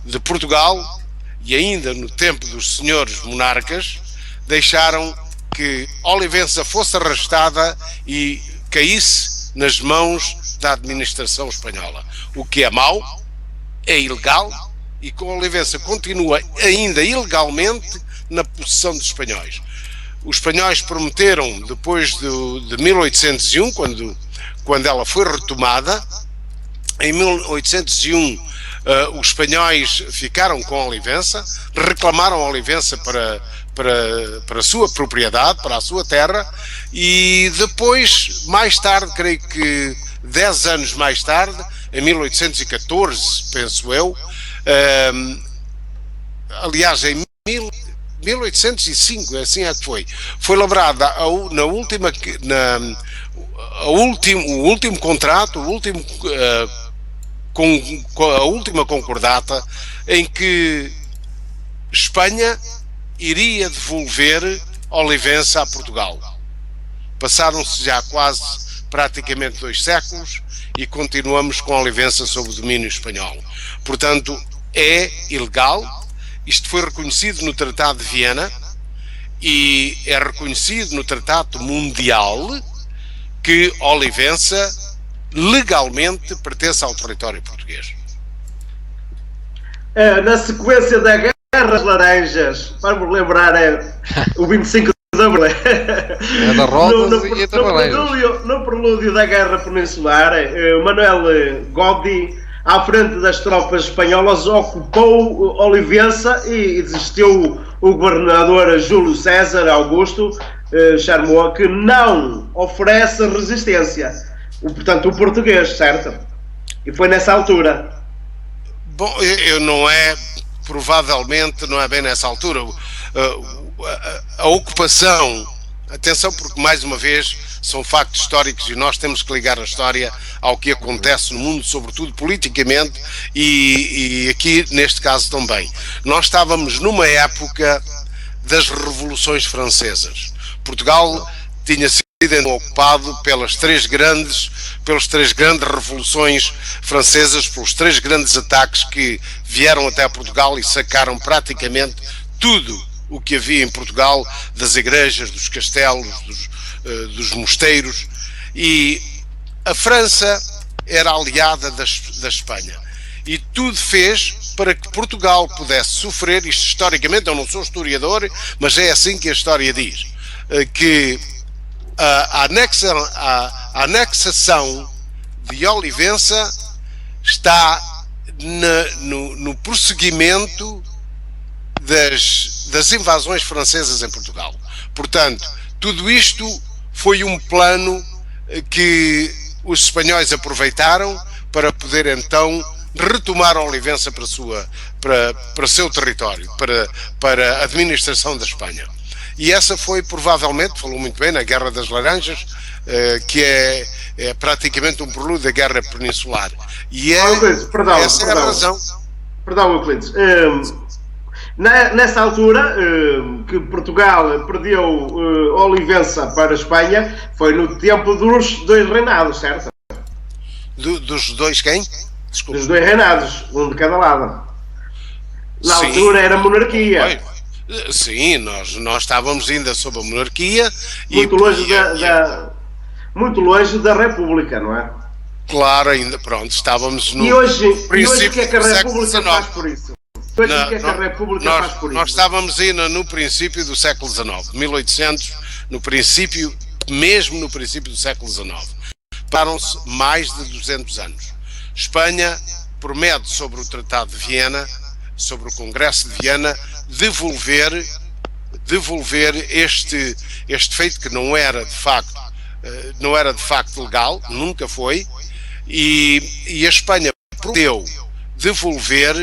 de Portugal, e ainda no tempo dos senhores monarcas, deixaram que Olivença fosse arrastada e caísse nas mãos da administração espanhola, o que é mau, é ilegal, e com Olivença continua ainda ilegalmente na possessão dos espanhóis. Os espanhóis prometeram, depois de 1801, quando ela foi retomada, em 1801 os espanhóis ficaram com Olivença, reclamaram Olivença para a sua propriedade, para a sua terra, e depois, mais tarde, creio que 10 anos mais tarde, em 1814, penso eu, aliás, em 1805, assim é que foi lavrada o último contrato, a última concordata, em que Espanha iria devolver Olivença a Portugal. Passaram-se já quase praticamente 2 séculos e continuamos com Olivença sob o domínio espanhol. Portanto, é ilegal. Isto foi reconhecido no Tratado de Viena e é reconhecido no Tratado Mundial que Olivença legalmente pertence ao território português. Na sequência da Guerra das Laranjas, vamos lembrar o 25 de Abril, da Rodas e entre Laranjas. No prelúdio da Guerra Peninsular, Manuel Godí, à frente das tropas espanholas, ocupou Olivença e existiu o governador Júlio César Augusto Charmoa, que não oferece resistência. Portanto, o português, certo? E foi nessa altura. Bom, provavelmente não é bem nessa altura. A ocupação, atenção, porque mais uma vez são factos históricos e nós temos que ligar a história ao que acontece no mundo, sobretudo politicamente e aqui neste caso também. Nós estávamos numa época das revoluções francesas. Portugal tinha sido ocupado pelas três grandes revoluções francesas, pelos 3 grandes ataques que vieram até Portugal e sacaram praticamente tudo o que havia em Portugal, das igrejas, dos castelos, dos mosteiros, e a França era aliada da Espanha e tudo fez para que Portugal pudesse sofrer. Isto historicamente, eu não sou historiador, mas é assim que a história diz, que a anexação de Olivença está no prosseguimento das invasões francesas em Portugal. Portanto, tudo isto foi um plano que os espanhóis aproveitaram para poder então retomar a Olivença para seu território, para a administração da Espanha. E essa foi provavelmente, falou muito bem, na Guerra das Laranjas, que é praticamente um prelúdio da Guerra Peninsular. E essa é a razão. Perdão, Euclides. Nessa altura que Portugal perdeu Olivença para a Espanha, foi no tempo dos 2 reinados, certo? Dos 2 quem? Desculpa. Dos 2 reinados, um de cada lado. Na altura era monarquia. Sim, nós estávamos ainda sob a monarquia. Muito longe da República, não é? Claro, ainda, pronto, estávamos no hoje o princípio que é que a do século República XIX. faz por isso? O que é que a República faz por isso? Nós estávamos ainda no princípio do século XIX, 1800, mesmo no princípio do século XIX. Passaram-se mais de 200 anos. Espanha promete, sobre o Tratado de Viena, sobre o Congresso de Viena, devolver este feito que não era de facto legal, nunca foi, e a Espanha prometeu devolver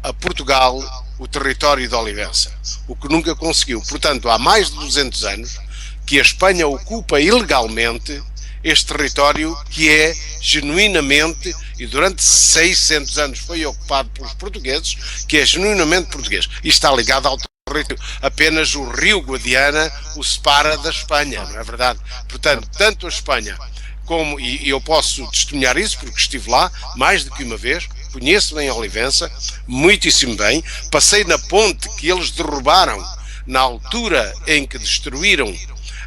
a Portugal o território de Olivença, o que nunca conseguiu. Portanto, há mais de 200 anos que a Espanha ocupa ilegalmente este território que é genuinamente, e durante 600 anos foi ocupado pelos portugueses, que é genuinamente português. E está ligado ao território. Apenas o rio Guadiana o separa da Espanha, não é verdade? Portanto, tanto a Espanha como, e eu posso testemunhar isso porque estive lá mais do que uma vez, conheço bem Olivença, muitíssimo bem, passei na ponte que eles derrubaram na altura em que destruíram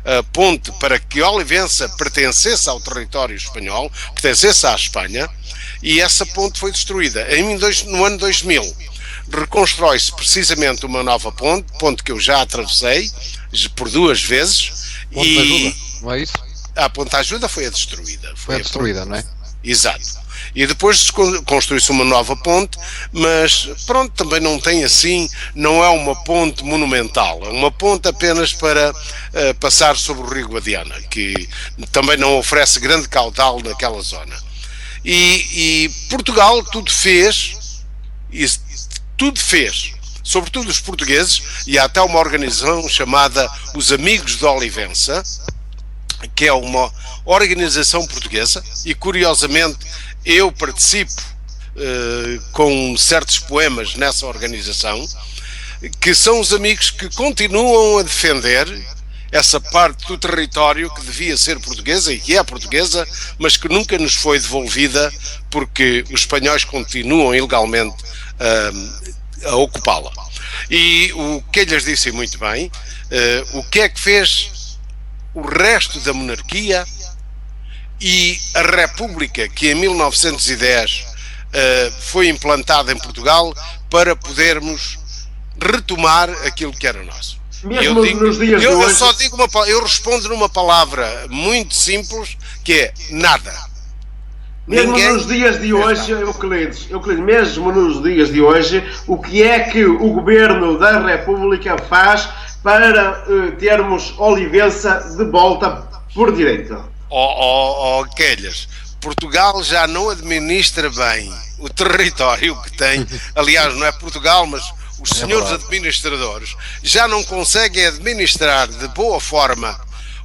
a ponte para que Olivença pertencesse ao território espanhol, pertencesse à Espanha, e essa ponte foi destruída no ano 2000. Reconstrói-se precisamente uma nova ponte que eu já atravessei por 2 vezes. Ponte de ajuda, não é isso? A ponte de ajuda foi destruída. Foi destruída, não é? Exato. E depois construiu-se uma nova ponte, mas pronto, também não tem assim, não é uma ponte monumental, é uma ponte apenas para passar sobre o rio Guadiana, que também não oferece grande caudal naquela zona. E Portugal tudo fez, sobretudo os portugueses, e há até uma organização chamada os Amigos de Olivença, que é uma organização portuguesa, e curiosamente eu participo com certos poemas nessa organização, que são os amigos que continuam a defender essa parte do território que devia ser portuguesa e que é portuguesa, mas que nunca nos foi devolvida porque os espanhóis continuam ilegalmente a ocupá-la. E o que lhes disse muito bem, o que é que fez o resto da monarquia e a República que em 1910 foi implantada em Portugal para podermos retomar aquilo que era nosso. Mesmo nos dias de hoje... Eu só digo eu respondo numa palavra muito simples, que é nada. Mesmo nos dias de hoje, Euclides, mesmo nos dias de hoje, o que é que o Governo da República faz para termos Olivença de volta por direito? Quelhas, Portugal já não administra bem o território que tem, aliás não é Portugal, mas os senhores administradores já não conseguem administrar de boa forma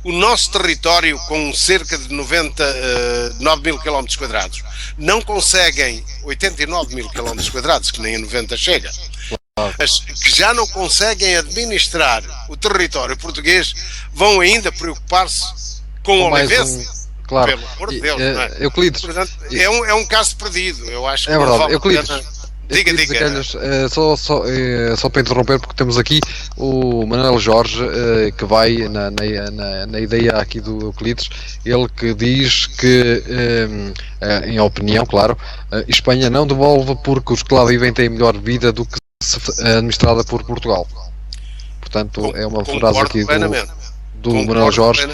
o nosso território com cerca de 99 mil km². Não conseguem 89 mil km², que nem a 90 chega. Mas que já não conseguem administrar o território português, vão ainda preocupar-se com Olivença. Claro. Pelo amor de Deus, não é? Euclides. Portanto, é um caso perdido. Eu acho que é verdade. Euclides. Diga. Só para interromper, porque temos aqui o Manuel Jorge, que vai na ideia aqui do Euclides, ele que diz que, em opinião, claro, Espanha não devolve porque os que lá vivem têm melhor vida do que administrada por Portugal. Portanto, é uma frase aqui do Manuel Jorge.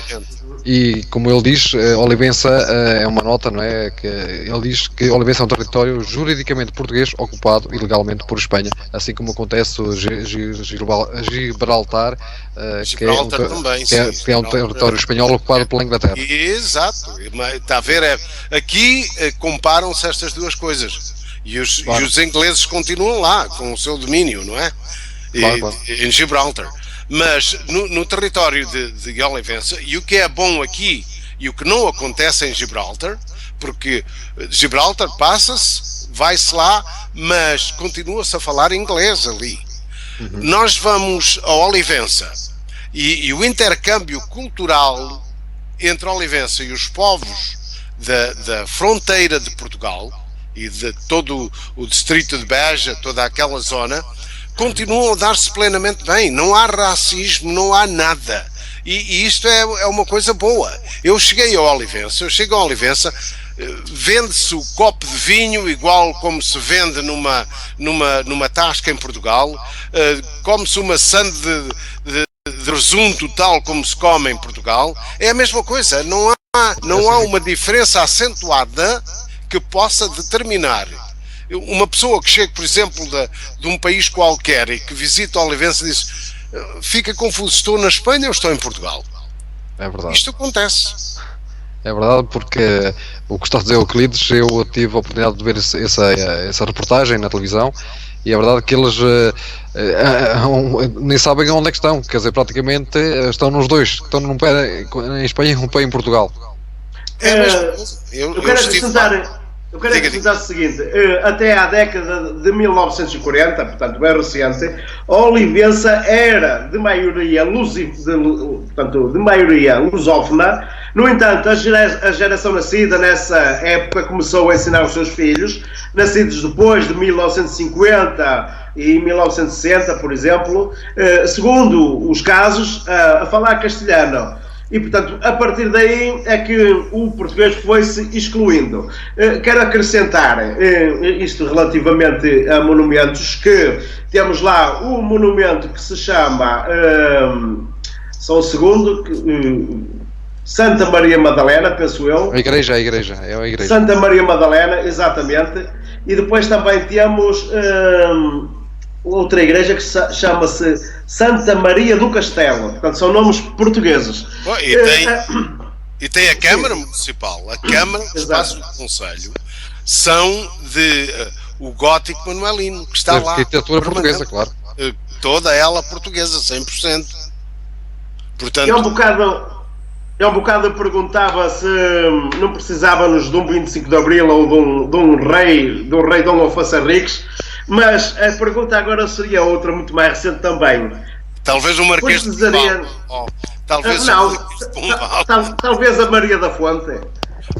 E como ele diz, Olivença é uma nota, não é? Que ele diz que Olivença é um território juridicamente português ocupado ilegalmente por Espanha, assim como acontece o Gibraltar, que é um território espanhol ocupado pela Inglaterra. Exato, está a ver? Aqui comparam-se estas duas coisas e os ingleses continuam lá com o seu domínio, não é? Claro. Em Gibraltar. Mas no território de Olivença, e o que é bom aqui e o que não acontece em Gibraltar, porque Gibraltar passa-se, vai-se lá, mas continua-se a falar inglês ali. Nós vamos a Olivença e o intercâmbio cultural entre Olivença e os povos da fronteira de Portugal e de todo o distrito de Beja, toda aquela zona, continuam a dar-se plenamente bem, não há racismo, não há nada, e isto é uma coisa boa. Eu chego a Olivença, vende-se o copo de vinho igual como se vende numa tasca em Portugal, come-se uma sandes de presunto tal como se come em Portugal, é a mesma coisa, não há uma diferença acentuada que possa determinar. Uma pessoa que chega, por exemplo, de um país qualquer e que visita Olivença diz, fica confuso, estou na Espanha ou estou em Portugal? É verdade. Isto acontece. É verdade, porque o que está a dizer Euclides, eu tive a oportunidade de ver essa reportagem na televisão e é verdade que eles nem sabem onde é que estão, quer dizer, praticamente estão nos dois, estão num pé em Espanha e um pé em Portugal. É a mesma coisa. Eu quero acrescentar o seguinte, até à década de 1940, portanto bem recente, a Olivença era de maioria lusófona. No entanto, a geração nascida nessa época começou a ensinar os seus filhos, nascidos depois de 1950 e 1960, por exemplo, segundo os casos, a falar castelhano. E, portanto, a partir daí é que o português foi-se excluindo. Quero acrescentar isto relativamente a monumentos, que temos lá o monumento que se chama, só um segundo, Santa Maria Madalena, penso eu. É a igreja. Santa Maria Madalena, exatamente. E depois também temos outra igreja que chama-se Santa Maria do Castelo. Portanto, são nomes portugueses. E tem a Câmara Municipal. A Câmara, os espaços do Conselho, são o gótico manuelino, que está lá. Arquitetura portuguesa, claro. Toda ela portuguesa, 100%. Portanto, eu um bocado perguntava se não precisávamos de um 25 de Abril ou de um rei Dom Afonso Henriques, mas a pergunta agora seria outra, muito mais recente também. Talvez o Marquês de Pombal. Talvez Não, talvez a Maria da Fonte.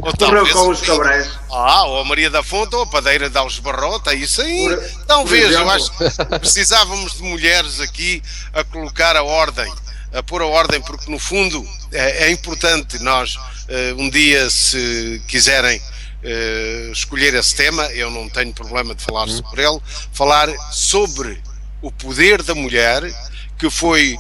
Ou Morreu com os Cabrais. Ou a Maria da Fonte, ou a Padeira de Algebarrota, isso aí. Talvez, eu acho que precisávamos de mulheres aqui a colocar a ordem, a pôr a ordem, porque no fundo é importante nós, um dia, se quiserem escolher esse tema, eu não tenho problema de falar sobre ele, falar sobre o poder da mulher que foi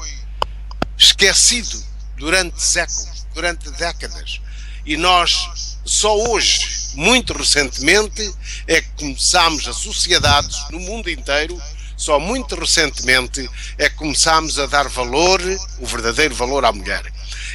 esquecido durante séculos, durante décadas. E nós, só hoje, muito recentemente, é que começámos a sociedades no mundo inteiro, só muito recentemente é que começámos a dar valor, o verdadeiro valor à mulher.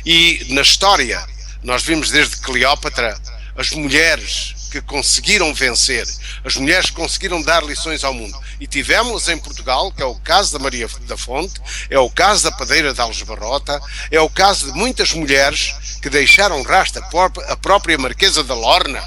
E na história, nós vimos desde Cleópatra, as mulheres que conseguiram vencer, as mulheres que conseguiram dar lições ao mundo. E tivemos em Portugal, que é o caso da Maria da Fonte, é o caso da Padeira de Algebarrota, é o caso de muitas mulheres que deixaram rastro, a própria Marquesa da Lorna,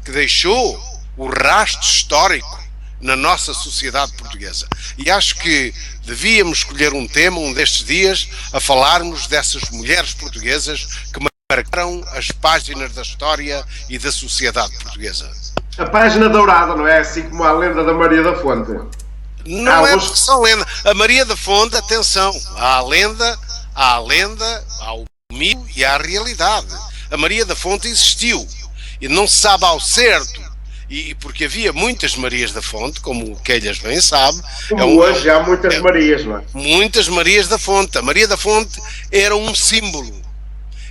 que deixou o rastro histórico na nossa sociedade portuguesa. E acho que devíamos escolher um tema, um destes dias, a falarmos dessas mulheres portuguesas que marcaram as páginas da história e da sociedade portuguesa. A página dourada, não é? Assim como a lenda da Maria da Fonte. Não é só lenda. A Maria da Fonte, atenção, há a lenda, há o mito e há a realidade. A Maria da Fonte existiu e não se sabe ao certo, e porque havia muitas Marias da Fonte, como o Quelhas bem sabe. Hoje há muitas Marias, não é? Muitas Marias da Fonte. A Maria da Fonte era um símbolo.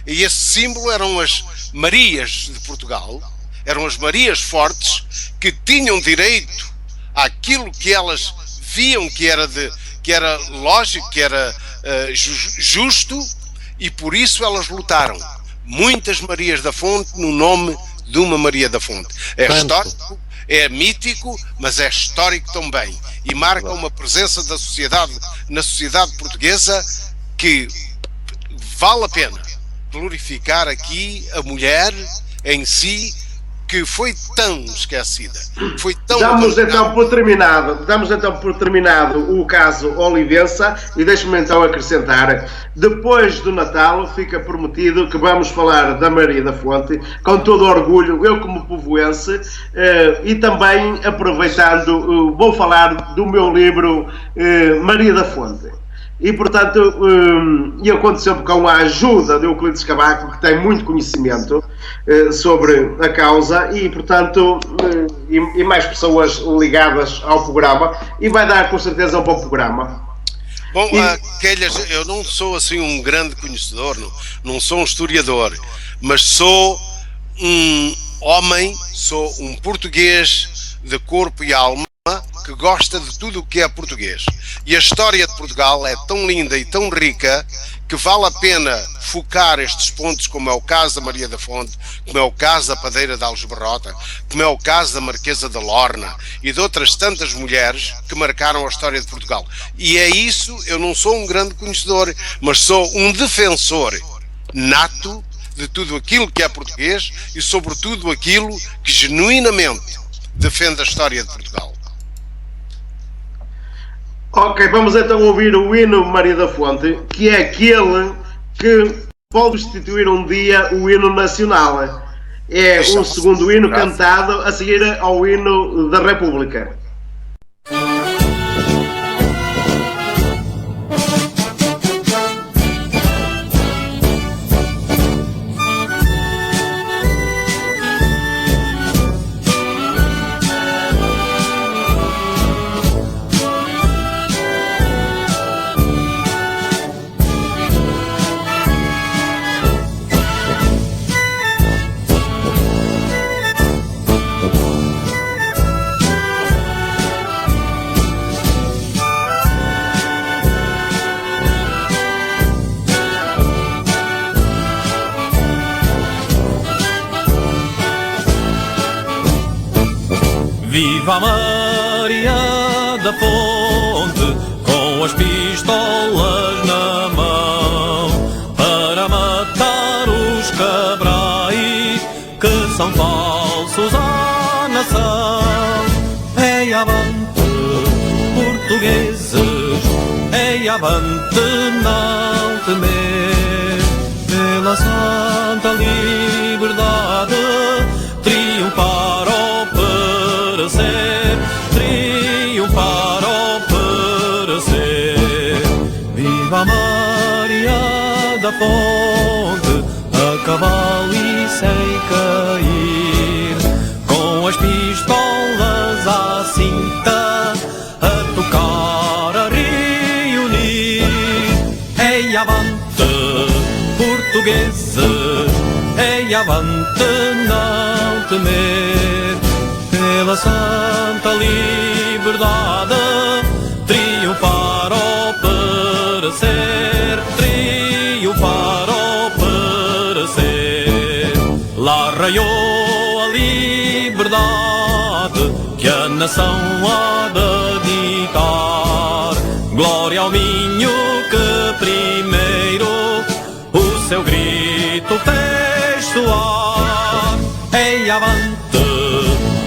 E esse símbolo eram as Marias de Portugal, eram as Marias fortes que tinham direito àquilo que elas viam que era lógico, que era justo, e por isso elas lutaram. Muitas Marias da Fonte no nome de uma Maria da Fonte. É histórico, é mítico, mas é histórico também. E marca uma presença da sociedade, na sociedade portuguesa, que vale a pena glorificar aqui a mulher em si, que foi tão esquecida, foi tão... Damos então por terminado o caso Olivença, e deixe-me então acrescentar, depois do Natal fica prometido que vamos falar da Maria da Fonte, com todo orgulho, eu como povoense, e também aproveitando, vou falar do meu livro Maria da Fonte. E, portanto, eu conto sempre com a ajuda de Euclides Cavaco, que tem muito conhecimento sobre a causa, e, portanto, e mais pessoas ligadas ao programa, e vai dar, com certeza, um bom programa. Bom, Quelhas, eu não sou, assim, um grande conhecedor, não sou um historiador, mas sou um homem, sou um português de corpo e alma, que gosta de tudo o que é português. E a história de Portugal é tão linda e tão rica que vale a pena focar estes pontos, como é o caso da Maria da Fonte, como é o caso da Padeira de Algebarrota, como é o caso da Marquesa da Lorna e de outras tantas mulheres que marcaram a história de Portugal. E é isso, eu não sou um grande conhecedor, mas sou um defensor nato de tudo aquilo que é português e sobretudo aquilo que genuinamente defende a história de Portugal. Ok, vamos então ouvir o hino Maria da Fonte, que é aquele que pode substituir um dia o hino nacional. É o segundo hino cantado a seguir ao hino da República. Viva Maria da Fonte, com as pistolas na mão, para matar os cabrais que são falsos à nação. Ei, avante, portugueses, ei, avante, não temer. pela santa liberdade, triunfar ao parecer, triunfar ao parecer. Viva Maria da Fonte, a cavalo e sem cair, com as pistolas à cinta, a tocar, a reunir. Ei, avante, portugueses, ei, avante, não temer, pela santa liberdade, triunfar ao parecer, triunfar ao parecer. Lá raiou a liberdade que a nação há de ditar. Glória ao Minho que primeiro o seu grito fez soar. Ei, avante,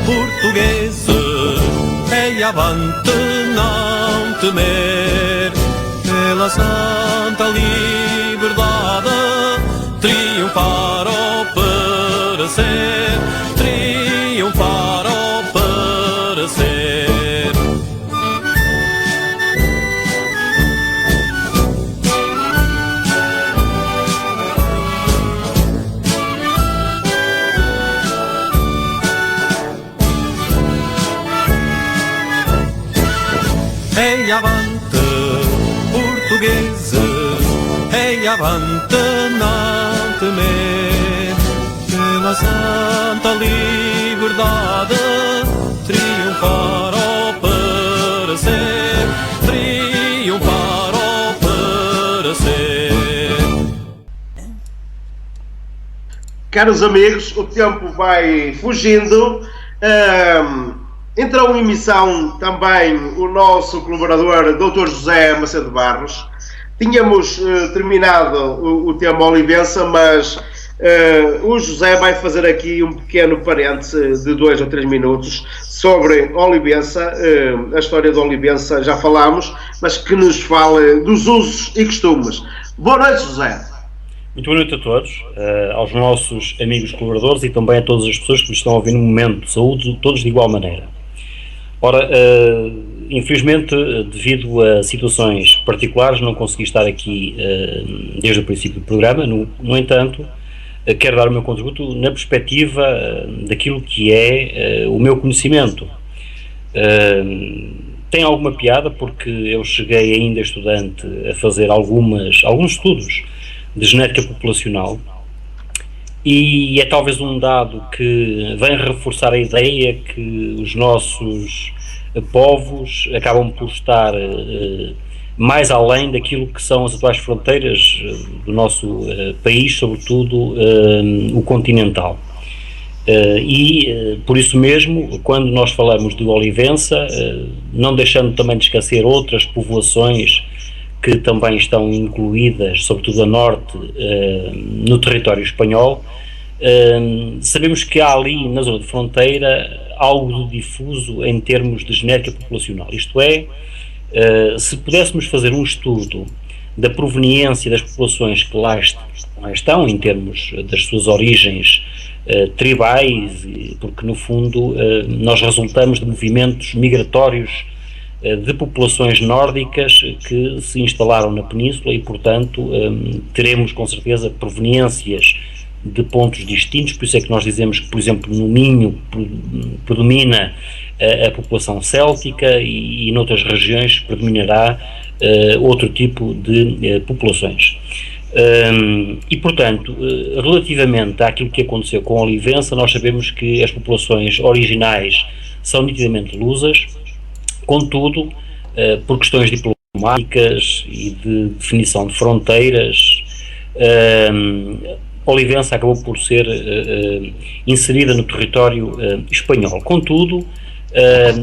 portugueses, ei, avante, não temer, pela santa liberdade, triunfar ao parecer, triunfar ao parecer. Ei, avante, portugueses, ei, avante, não temer, pela santa liberdade, triunfar ao parecer, triunfar ao parecer. Caros amigos, o tempo vai fugindo. Entrou em emissão também o nosso colaborador Dr. José Macedo Barros. Tínhamos terminado o tema Olivença, mas o José vai fazer aqui um pequeno parêntese de 2 ou 3 minutos sobre Olivença, a história de Olivença já falámos, mas que nos fale dos usos e costumes. Boa noite, José. Muito boa noite a todos, aos nossos amigos colaboradores e também a todas as pessoas que nos estão a ouvir no momento. Saúde todos de igual maneira. Ora, infelizmente, devido a situações particulares, não consegui estar aqui desde o princípio do programa. No entanto, quero dar o meu contributo na perspectiva daquilo que é o meu conhecimento. Tem alguma piada, porque eu cheguei ainda estudante a fazer alguns estudos de genética populacional, e é talvez um dado que vem reforçar a ideia que os nossos povos acabam por estar mais além daquilo que são as atuais fronteiras do nosso país, sobretudo o continental. E por isso mesmo, quando nós falamos de Olivença, não deixando também de esquecer outras povoações que também estão incluídas, sobretudo a norte, no território espanhol, sabemos que há ali, na zona de fronteira, algo de difuso em termos de genética populacional. Isto é, se pudéssemos fazer um estudo da proveniência das populações que lá estão, em termos das suas origens tribais, porque no fundo nós resultamos de movimentos migratórios de populações nórdicas que se instalaram na península e, portanto, teremos com certeza proveniências de pontos distintos. Por isso é que nós dizemos que, por exemplo, no Minho predomina a população céltica e noutras regiões predominará outro tipo de populações. E, portanto, relativamente àquilo que aconteceu com Olivença, nós sabemos que as populações originais são nitidamente lusas. Contudo, por questões diplomáticas e de definição de fronteiras, Olivença acabou por ser inserida no território espanhol. Contudo,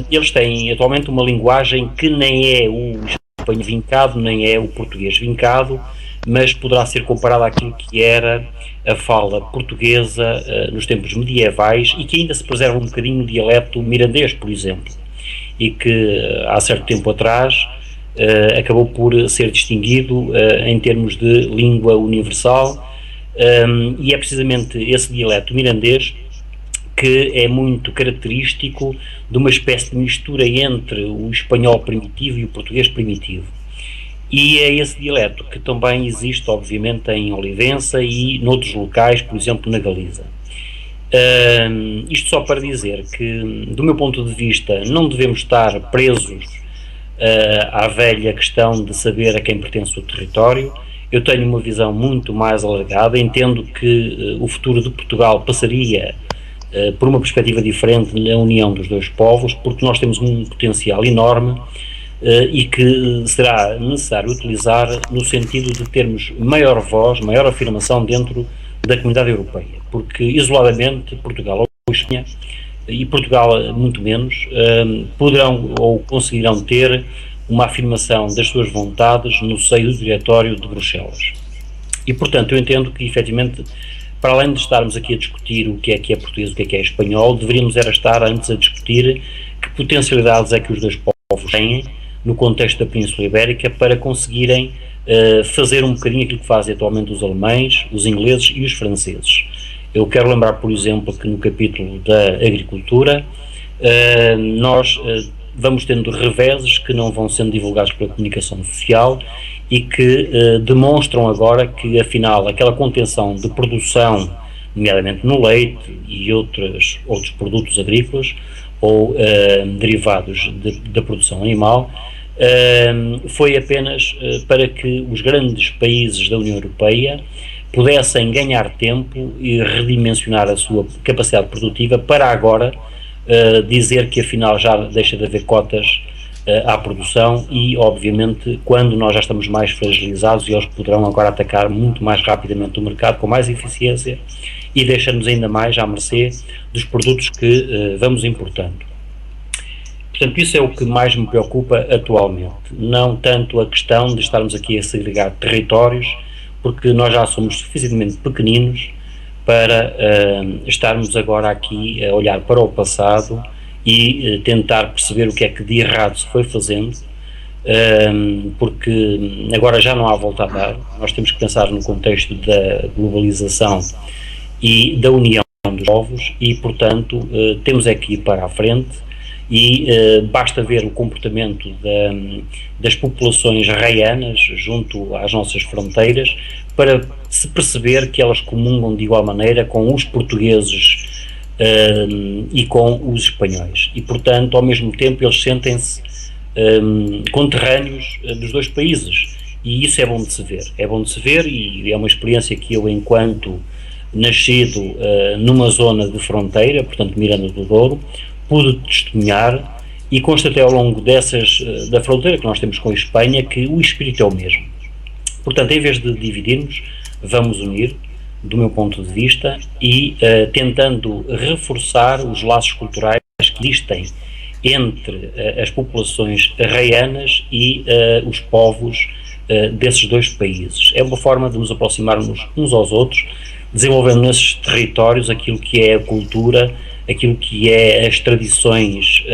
eles têm atualmente uma linguagem que nem é o espanhol vincado, nem é o português vincado, mas poderá ser comparada àquilo que era a fala portuguesa nos tempos medievais e que ainda se preserva um bocadinho o dialeto mirandês, por exemplo, e que há certo tempo atrás acabou por ser distinguido em termos de língua universal, E é precisamente esse dialeto mirandês que é muito característico de uma espécie de mistura entre o espanhol primitivo e o português primitivo. E é esse dialeto que também existe, obviamente, em Olivença e noutros locais, por exemplo, na Galiza. Isto só para dizer que, do meu ponto de vista, não devemos estar presos à velha questão de saber a quem pertence o território. Eu tenho uma visão muito mais alargada, entendo que o futuro de Portugal passaria por uma perspectiva diferente na união dos dois povos, porque nós temos um potencial enorme e que será necessário utilizar no sentido de termos maior voz, maior afirmação dentro da comunidade europeia, porque isoladamente Portugal ou Espanha, e Portugal muito menos, poderão ou conseguirão ter uma afirmação das suas vontades no seio do diretório de Bruxelas. E portanto eu entendo que efetivamente, para além de estarmos aqui a discutir o que é português, o que é espanhol, deveríamos era estar antes a discutir que potencialidades é que os dois povos têm no contexto da Península Ibérica para conseguirem fazer um bocadinho aquilo que fazem atualmente os alemães, os ingleses e os franceses. Eu quero lembrar, por exemplo, que no capítulo da agricultura nós vamos tendo reveses que não vão sendo divulgados pela comunicação social e que demonstram agora que, afinal, aquela contenção de produção, nomeadamente no leite e outros produtos agrícolas ou derivados da produção animal, foi apenas para que os grandes países da União Europeia pudessem ganhar tempo e redimensionar a sua capacidade produtiva para agora dizer que afinal já deixa de haver cotas à produção e, obviamente, quando nós já estamos mais fragilizados, eles poderão agora atacar muito mais rapidamente o mercado, com mais eficiência e deixar-nos ainda mais à mercê dos produtos que vamos importando. Portanto, isso é o que mais me preocupa atualmente, não tanto a questão de estarmos aqui a segregar territórios, porque nós já somos suficientemente pequeninos para estarmos agora aqui a olhar para o passado e tentar perceber o que é que de errado se foi fazendo, porque agora já não há volta a dar. Nós temos que pensar no contexto da globalização e da união dos povos e, portanto, temos é que ir para a frente e basta ver o comportamento das populações raianas junto às nossas fronteiras para se perceber que elas comungam de igual maneira com os portugueses e com os espanhóis e, portanto, ao mesmo tempo eles sentem-se conterrâneos dos dois países e isso é bom de se ver e é uma experiência que eu, enquanto nascido numa zona de fronteira, portanto Miranda do Douro, pude testemunhar e constatei ao longo da fronteira que nós temos com a Espanha que o espírito é o mesmo. Portanto, em vez de dividirmos, vamos unir, do meu ponto de vista, e tentando reforçar os laços culturais que existem entre as populações raianas e os povos desses dois países. É uma forma de nos aproximarmos uns aos outros, desenvolvendo nesses territórios aquilo que é a cultura, aquilo que é as tradições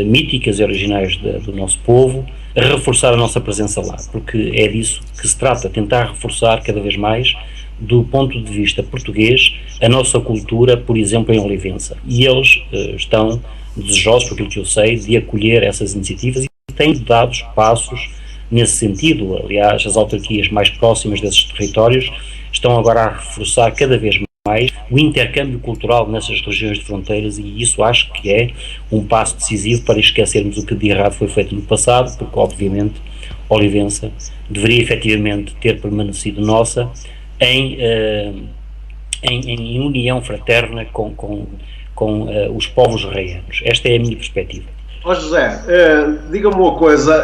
míticas e originais do nosso povo, a reforçar a nossa presença lá, porque é disso que se trata, tentar reforçar cada vez mais, do ponto de vista português, a nossa cultura, por exemplo, em Olivença. E eles estão desejosos, por aquilo que eu sei, de acolher essas iniciativas e têm dado passos nesse sentido. Aliás, as autarquias mais próximas desses territórios estão agora a reforçar cada vez mais o intercâmbio cultural nessas regiões de fronteiras e isso acho que é um passo decisivo para esquecermos o que de errado foi feito no passado, porque obviamente Olivença deveria efetivamente ter permanecido nossa em união fraterna com os povos raianos. Esta é a minha perspectiva. Ó José, diga-me uma coisa,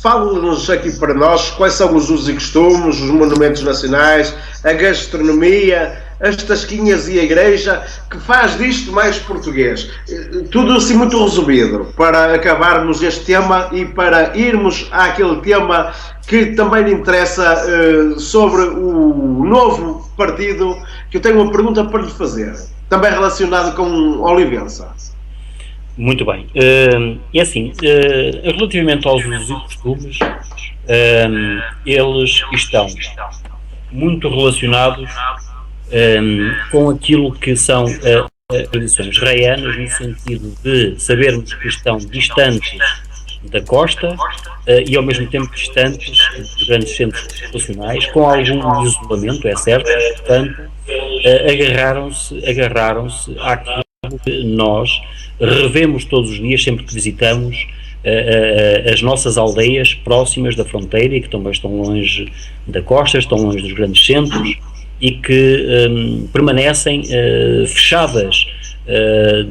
fale-nos aqui para nós quais são os usos e costumes, os monumentos nacionais, a gastronomia, as tasquinhas e a igreja, que faz disto mais português. Tudo assim muito resumido, para acabarmos este tema e para irmos àquele tema que também lhe interessa sobre o novo partido, que eu tenho uma pergunta para lhe fazer, também relacionado com Olivença. Muito bem. É assim, relativamente aos usos e costumes, eles estão muito relacionados com aquilo que são as tradições raianas, no sentido de sabermos que estão distantes da costa e ao mesmo tempo distantes dos grandes centros populacionais, com algum isolamento, é certo, portanto agarraram-se àquilo que nós revemos todos os dias sempre que visitamos as nossas aldeias próximas da fronteira e que também estão longe da costa, estão longe dos grandes centros e que permanecem fechadas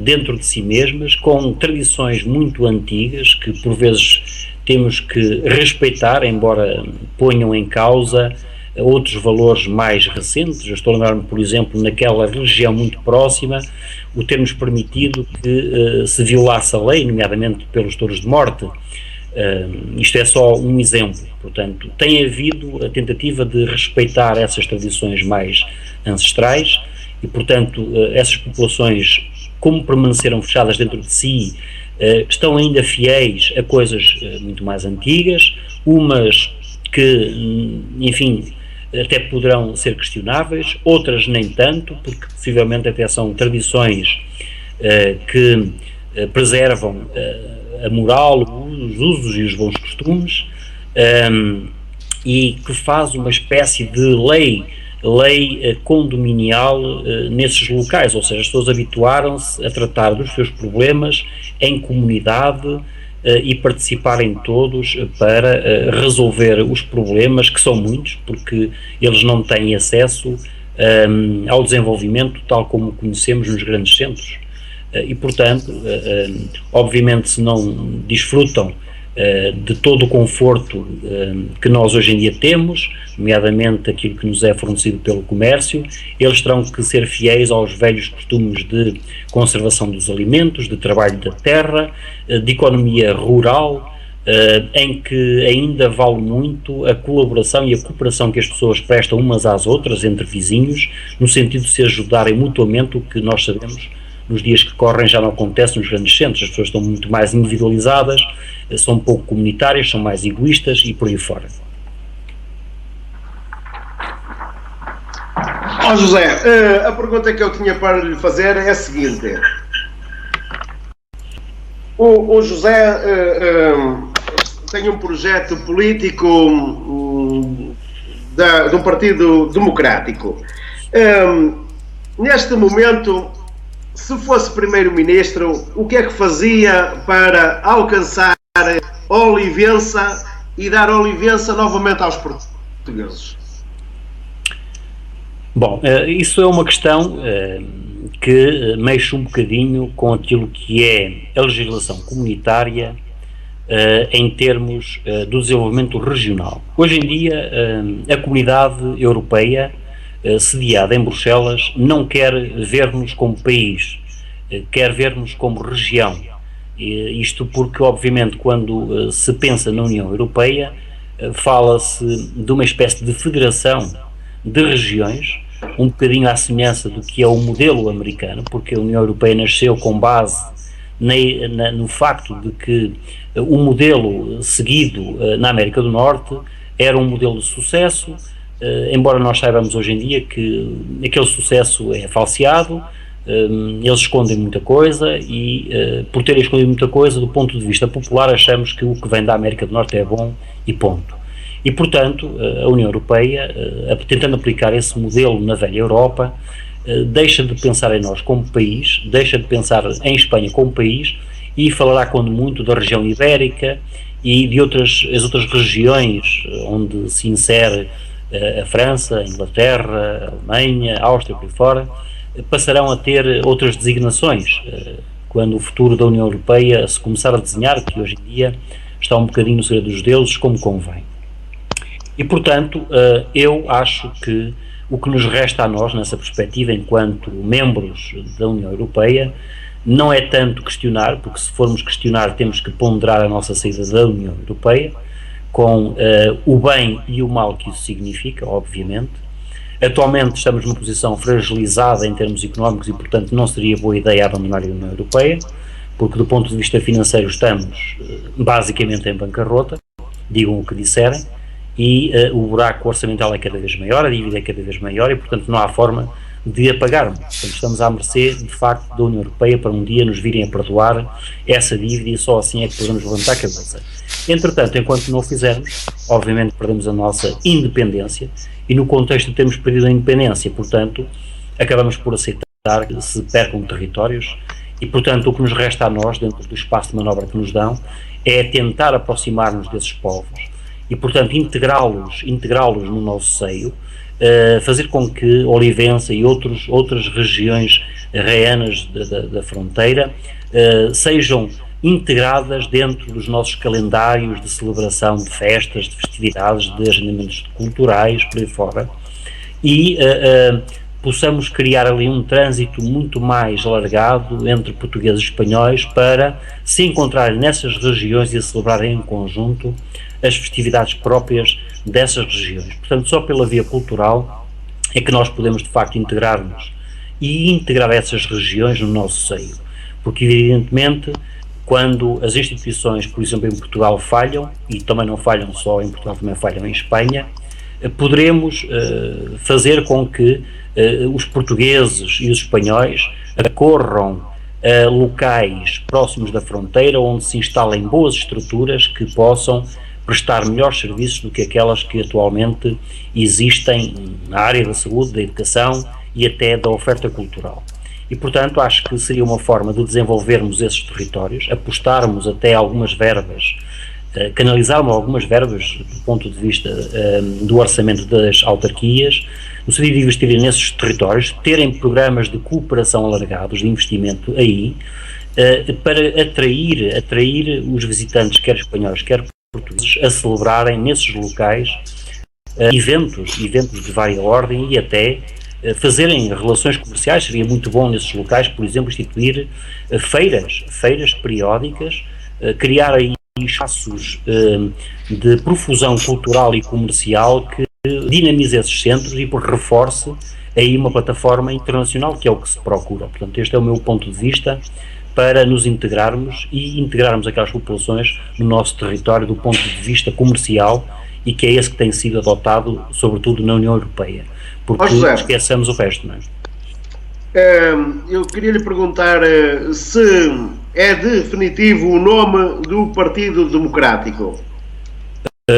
dentro de si mesmas, com tradições muito antigas que por vezes temos que respeitar, embora ponham em causa outros valores mais recentes. Eu estou a lembrar-me, por exemplo, naquela região muito próxima, o termos permitido que se violasse a lei, nomeadamente pelos touros de morte. Isto é só um exemplo. Portanto, tem havido a tentativa de respeitar essas tradições mais ancestrais e, portanto, essas populações, como permaneceram fechadas dentro de si, estão ainda fiéis a coisas muito mais antigas, umas que, enfim, até poderão ser questionáveis, outras nem tanto, porque possivelmente até são tradições que preservam a moral, os usos e os bons costumes, e que faz uma espécie de lei condominial nesses locais, ou seja, as pessoas habituaram-se a tratar dos seus problemas em comunidade e participarem todos para resolver os problemas, que são muitos, porque eles não têm acesso ao desenvolvimento tal como o conhecemos nos grandes centros. E, portanto, obviamente, se não desfrutam de todo o conforto que nós hoje em dia temos, nomeadamente aquilo que nos é fornecido pelo comércio, eles terão que ser fiéis aos velhos costumes de conservação dos alimentos, de trabalho da terra, de economia rural, em que ainda vale muito a colaboração e a cooperação que as pessoas prestam umas às outras, entre vizinhos, no sentido de se ajudarem mutuamente, o que nós sabemos nos dias que correm já não acontece nos grandes centros. As pessoas estão muito mais individualizadas, são pouco comunitárias, são mais egoístas e por aí fora. José, a pergunta que eu tinha para lhe fazer é a seguinte. O José tem um projeto político de um partido democrático. Neste momento, se fosse primeiro-ministro, o que é que fazia para alcançar a Olivença e dar Olivença novamente aos portugueses? Bom, isso é uma questão que mexe um bocadinho com aquilo que é a legislação comunitária em termos do desenvolvimento regional. Hoje em dia, a Comunidade Europeia, sediada em Bruxelas, não quer ver-nos como país, quer ver-nos como região. Isto porque, obviamente, quando se pensa na União Europeia, fala-se de uma espécie de federação de regiões, um bocadinho à semelhança do que é o modelo americano, porque a União Europeia nasceu com base no facto de que o modelo seguido na América do Norte era um modelo de sucesso, embora nós saibamos hoje em dia que aquele sucesso é falseado. Eles escondem muita coisa e, por terem escondido muita coisa, do ponto de vista popular, achamos que o que vem da América do Norte é bom e ponto. E, portanto, a União Europeia, tentando aplicar esse modelo na velha Europa, deixa de pensar em nós como país, deixa de pensar em Espanha como país e falará quando muito da região ibérica e de as outras regiões onde se insere a França, a Inglaterra, a Alemanha, a Áustria, por aí fora, passarão a ter outras designações quando o futuro da União Europeia se começar a desenhar, que hoje em dia está um bocadinho no segredo dos deuses, como convém. E, portanto, eu acho que o que nos resta a nós, nessa perspectiva, enquanto membros da União Europeia, não é tanto questionar, porque se formos questionar temos que ponderar a nossa saída da União Europeia, com o bem e o mal que isso significa, obviamente. Atualmente estamos numa posição fragilizada em termos económicos e, portanto, não seria boa ideia abandonar a União Europeia, porque do ponto de vista financeiro estamos basicamente em bancarrota, digam o que disserem, e o buraco orçamental é cada vez maior, a dívida é cada vez maior e, portanto, não há forma de apagarmos. Portanto, estamos à mercê, de facto, da União Europeia para um dia nos virem a perdoar essa dívida e só assim é que podemos levantar a cabeça. Entretanto, enquanto não o fizermos, obviamente perdemos a nossa independência e no contexto de termos perdido a independência, portanto, acabamos por aceitar que se percam territórios e, portanto, o que nos resta a nós, dentro do espaço de manobra que nos dão, é tentar aproximar-nos desses povos e, portanto, integrá-los no nosso seio, fazer com que Olivença e outras regiões reanas da fronteira sejam integradas dentro dos nossos calendários de celebração de festas, de festividades, de agendamentos culturais, por aí fora, e possamos criar ali um trânsito muito mais alargado entre portugueses e espanhóis para se encontrarem nessas regiões e a celebrarem em conjunto as festividades próprias dessas regiões. Portanto, só pela via cultural é que nós podemos, de facto, integrar-nos e integrar essas regiões no nosso seio. Porque, evidentemente, quando as instituições, por exemplo, em Portugal falham, e também não falham só em Portugal, também falham em Espanha, poderemos fazer com que os portugueses e os espanhóis acorram a locais próximos da fronteira onde se instalem boas estruturas que possam prestar melhores serviços do que aquelas que atualmente existem na área da saúde, da educação e até da oferta cultural. E, portanto, acho que seria uma forma de desenvolvermos esses territórios, apostarmos até algumas verbas, canalizarmos algumas verbas do ponto de vista do orçamento das autarquias, no sentido de investirem nesses territórios, terem programas de cooperação alargados, de investimento aí, para atrair os visitantes, quer espanhóis, quer portugueses, a celebrarem nesses locais eventos de várias ordem e até fazerem relações comerciais. Seria muito bom nesses locais, por exemplo, instituir feiras periódicas, criar aí espaços de profusão cultural e comercial que dinamize esses centros e reforce aí uma plataforma internacional, que é o que se procura. Portanto, este é o meu ponto de vista para nos integrarmos e integrarmos aquelas populações no nosso território do ponto de vista comercial, e que é esse que tem sido adotado, sobretudo na União Europeia, porque esqueçamos o resto, não é? Eu queria lhe perguntar se é definitivo o nome do Partido Democrático.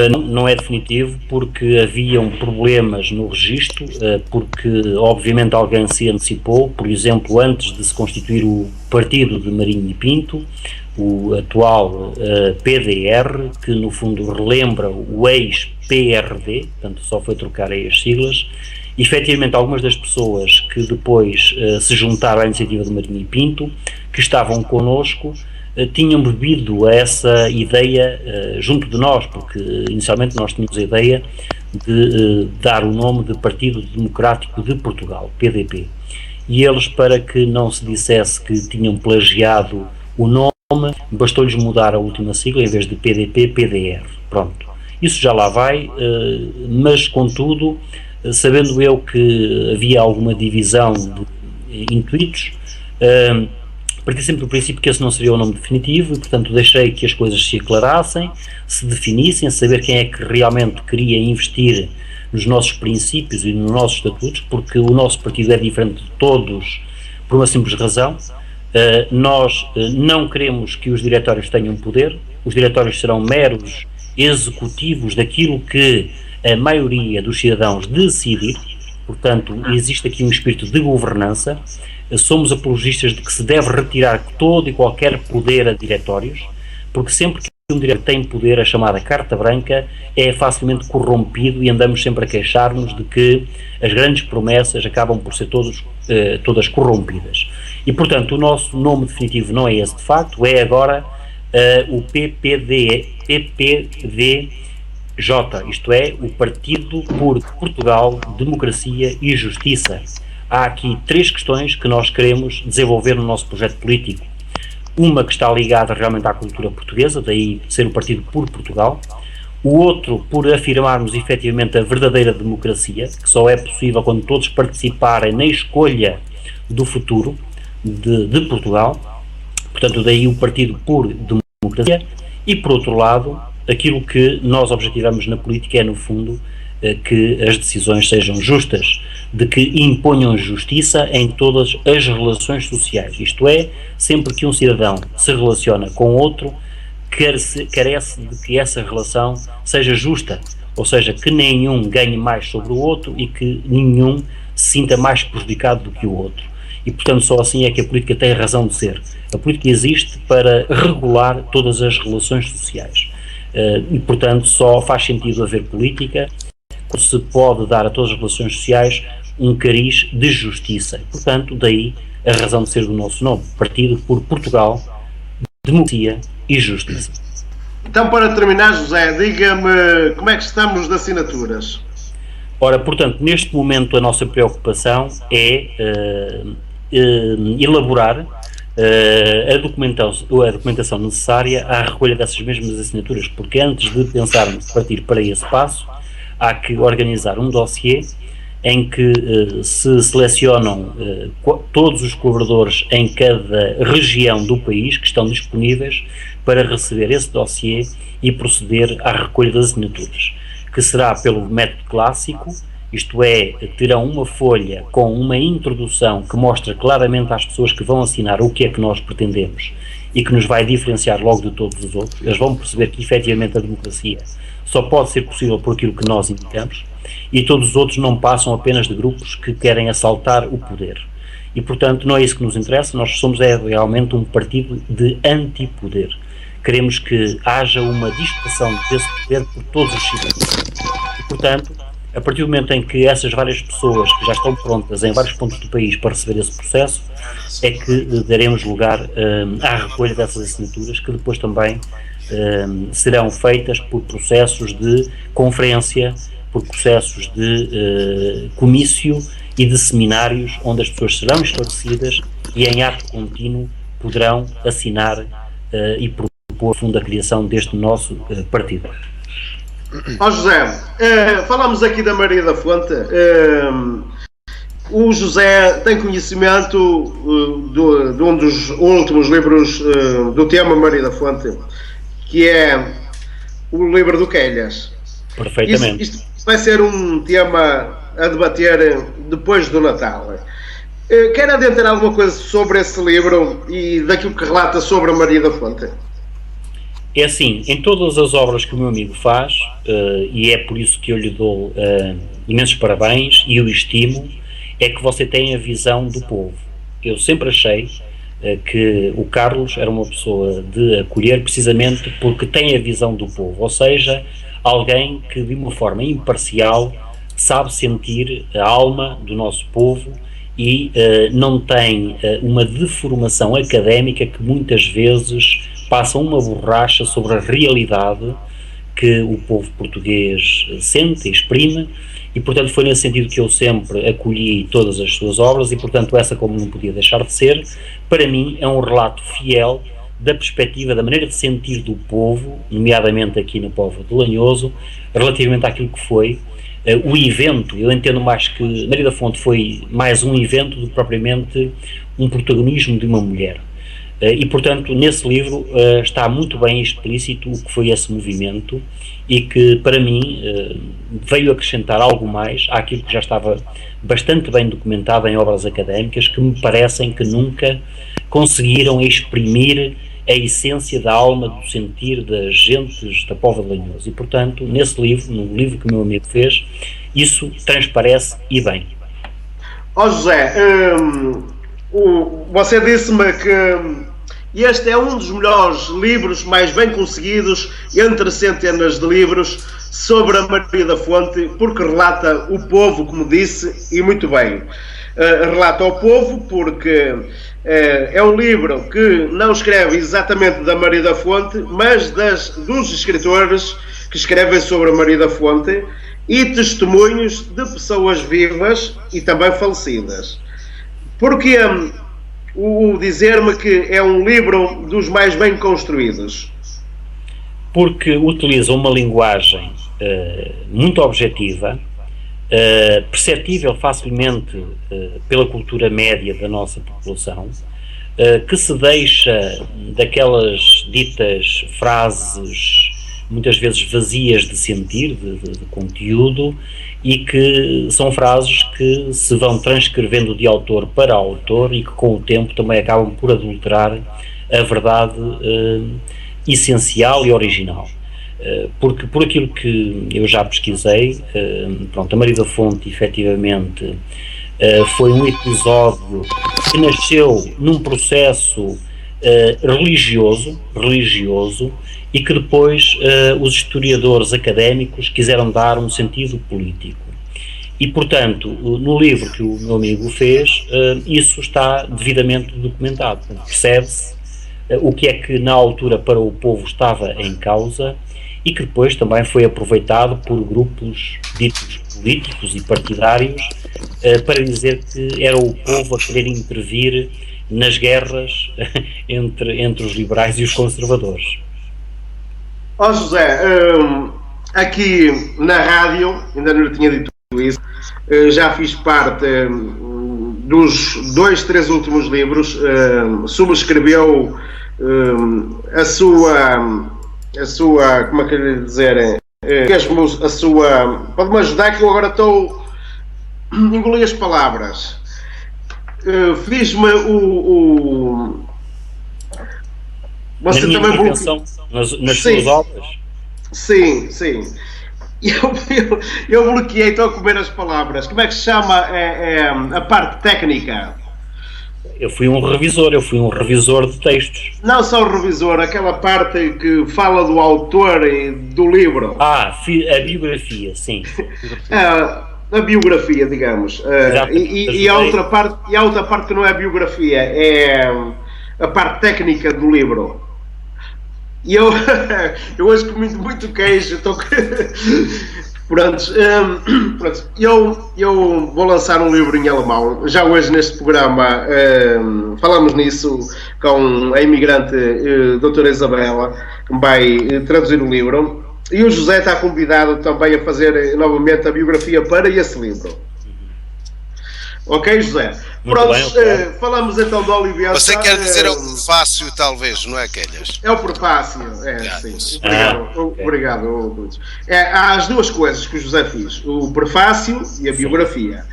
Não é definitivo, porque haviam problemas no registro, porque obviamente alguém se antecipou, por exemplo, antes de se constituir o partido de Marinho e Pinto, o atual PDR, que no fundo relembra o ex-PRD, portanto só foi trocar aí as siglas. Efetivamente, algumas das pessoas que depois se juntaram à iniciativa de Marinho e Pinto, que estavam connosco, tinham bebido a essa ideia junto de nós, porque inicialmente nós tínhamos a ideia de dar o nome de Partido Democrático de Portugal, PDP. E eles, para que não se dissesse que tinham plagiado o nome, bastou-lhes mudar a última sigla, em vez de PDP, PDR. Pronto. Isso já lá vai, mas contudo, sabendo eu que havia alguma divisão de intuitos, parti sempre do princípio que esse não seria o nome definitivo e, portanto, deixei que as coisas se aclarassem, se definissem, saber quem é que realmente queria investir nos nossos princípios e nos nossos estatutos, porque o nosso partido é diferente de todos por uma simples razão. Nós não queremos que os diretórios tenham poder, os diretórios serão meros executivos daquilo que a maioria dos cidadãos decidir, portanto, existe aqui um espírito de governança. Somos apologistas de que se deve retirar todo e qualquer poder a diretórios, porque sempre que um diretório tem poder, a chamada carta branca, é facilmente corrompido e andamos sempre a queixar-nos de que as grandes promessas acabam por ser todas corrompidas. E, portanto, o nosso nome definitivo não é esse de facto, é agora o PPDJ, isto é, o Partido por Portugal, Democracia e Justiça. Há aqui três questões que nós queremos desenvolver no nosso projeto político. Uma que está ligada realmente à cultura portuguesa, daí ser o Partido por Portugal. O outro, por afirmarmos efetivamente a verdadeira democracia, que só é possível quando todos participarem na escolha do futuro de Portugal. Portanto, daí o Partido por Democracia. E, por outro lado, aquilo que nós objetivamos na política é, no fundo, que as decisões sejam justas, de que imponham justiça em todas as relações sociais. Isto é, sempre que um cidadão se relaciona com outro, carece de que essa relação seja justa, ou seja, que nenhum ganhe mais sobre o outro e que nenhum se sinta mais prejudicado do que o outro. E, portanto, só assim é que a política tem razão de ser. A política existe para regular todas as relações sociais. E, portanto, só faz sentido haver política quando se pode dar a todas as relações sociais um cariz de justiça. Portanto, daí a razão de ser do nosso nome, Partido por Portugal, Democracia e Justiça. Então, para terminar, José, diga-me como é que estamos de assinaturas? Ora, portanto, neste momento a nossa preocupação é elaborar a documentação necessária à recolha dessas mesmas assinaturas, porque antes de pensarmos partir para esse passo, há que organizar um dossiê em que se selecionam todos os colaboradores em cada região do país que estão disponíveis para receber esse dossiê e proceder à recolha das assinaturas, que será pelo método clássico, isto é, terão uma folha com uma introdução que mostra claramente às pessoas que vão assinar o que é que nós pretendemos e que nos vai diferenciar logo de todos os outros. Eles vão perceber que efetivamente a democracia só pode ser possível por aquilo que nós indicamos, e todos os outros não passam apenas de grupos que querem assaltar o poder. E, portanto, não é isso que nos interessa. Nós somos realmente um partido de antipoder. Queremos que haja uma dispersão desse poder por todos os cidadãos. E, portanto, a partir do momento em que essas várias pessoas que já estão prontas em vários pontos do país para receber esse processo, é que daremos lugar à recolha dessas assinaturas, que depois também serão feitas por processos de conferência, por processos de comício e de seminários, onde as pessoas serão esclarecidas e em ato contínuo poderão assinar e propor, fundo, a criação deste nosso partido. José, falamos aqui da Maria da Fonte. O José tem conhecimento de um dos últimos livros do tema Maria da Fonte, que é o livro do Quelhas. Perfeitamente. Isto vai ser um tema a debater depois do Natal. Quer adentrar alguma coisa sobre esse livro e daquilo que relata sobre a Maria da Fonte? É assim, em todas as obras que o meu amigo faz, e é por isso que eu lhe dou imensos parabéns e o estimo, é que você tem a visão do povo. Eu sempre achei que o Carlos era uma pessoa de acolher precisamente porque tem a visão do povo, ou seja, alguém que de uma forma imparcial sabe sentir a alma do nosso povo e não tem uma deformação académica que muitas vezes passa uma borracha sobre a realidade que o povo português sente e exprime, e portanto foi nesse sentido que eu sempre acolhi todas as suas obras, e portanto essa, como não podia deixar de ser, para mim é um relato fiel da perspectiva, da maneira de sentir do povo, nomeadamente aqui no povo de Lanhoso, relativamente àquilo que foi o evento. Eu entendo mais que Maria da Fonte foi mais um evento do que propriamente um protagonismo de uma mulher. E, portanto, nesse livro está muito bem explícito o que foi esse movimento e que, para mim, veio acrescentar algo mais àquilo que já estava bastante bem documentado em obras académicas, que me parecem que nunca conseguiram exprimir a essência da alma, do sentir das gentes da Póvoa de Lanhoso. E, portanto, nesse livro, no livro que o meu amigo fez, isso transparece e bem. José, você disse-me que este é um dos melhores livros mais bem conseguidos entre centenas de livros sobre a Maria da Fonte, porque relata o povo, como disse, e muito bem. Relata o povo porque é um livro que não escreve exatamente da Maria da Fonte, mas dos escritores que escrevem sobre a Maria da Fonte e testemunhos de pessoas vivas e também falecidas. Porque o dizer-me que é um livro dos mais bem construídos? Porque utiliza uma linguagem muito objetiva, perceptível facilmente pela cultura média da nossa população, que se deixa daquelas ditas frases muitas vezes vazias de sentir, de conteúdo, e que são frases que se vão transcrevendo de autor para autor e que com o tempo também acabam por adulterar a verdade essencial e original. Porque por aquilo que eu já pesquisei, a Maria da Fonte efetivamente foi um episódio que nasceu num processo religioso e que depois os historiadores académicos quiseram dar um sentido político. E, portanto, no livro que o meu amigo fez, isso está devidamente documentado. Percebe-se o que é que na altura para o povo estava em causa e que depois também foi aproveitado por grupos ditos políticos e partidários para dizer que era o povo a querer intervir nas guerras entre os liberais e os conservadores. Ó José, aqui na rádio, ainda não lhe tinha dito isso, já fiz parte dos 2-3 últimos livros, subscreveu a sua, como é que eu lhe dizer, mesmo a sua, pode-me ajudar que eu agora estou a engolir as palavras. Fiz-me você na também intervenção, nas suas obras? Sim. Eu bloqueei, estou a comer as palavras. Como é que se chama a parte técnica? Eu fui um revisor de textos. Não só o revisor, aquela parte que fala do autor e do livro. A biografia, sim. A biografia, digamos. E a outra parte que não é biografia, é a parte técnica do livro. E eu hoje comi muito queijo, Pronto, eu vou lançar um livro em alemão. Já hoje neste programa falamos nisso com a imigrante doutora Isabela, que vai traduzir o livro. E o José está convidado também a fazer novamente a biografia para esse livro. Ok, José? Pronto, falamos então do Olivença. Você quer dizer é o prefácio, talvez, não é, Quelhas? É o prefácio, sim. Obrigado, Luís. Há as duas coisas que o José fez, o prefácio e a biografia.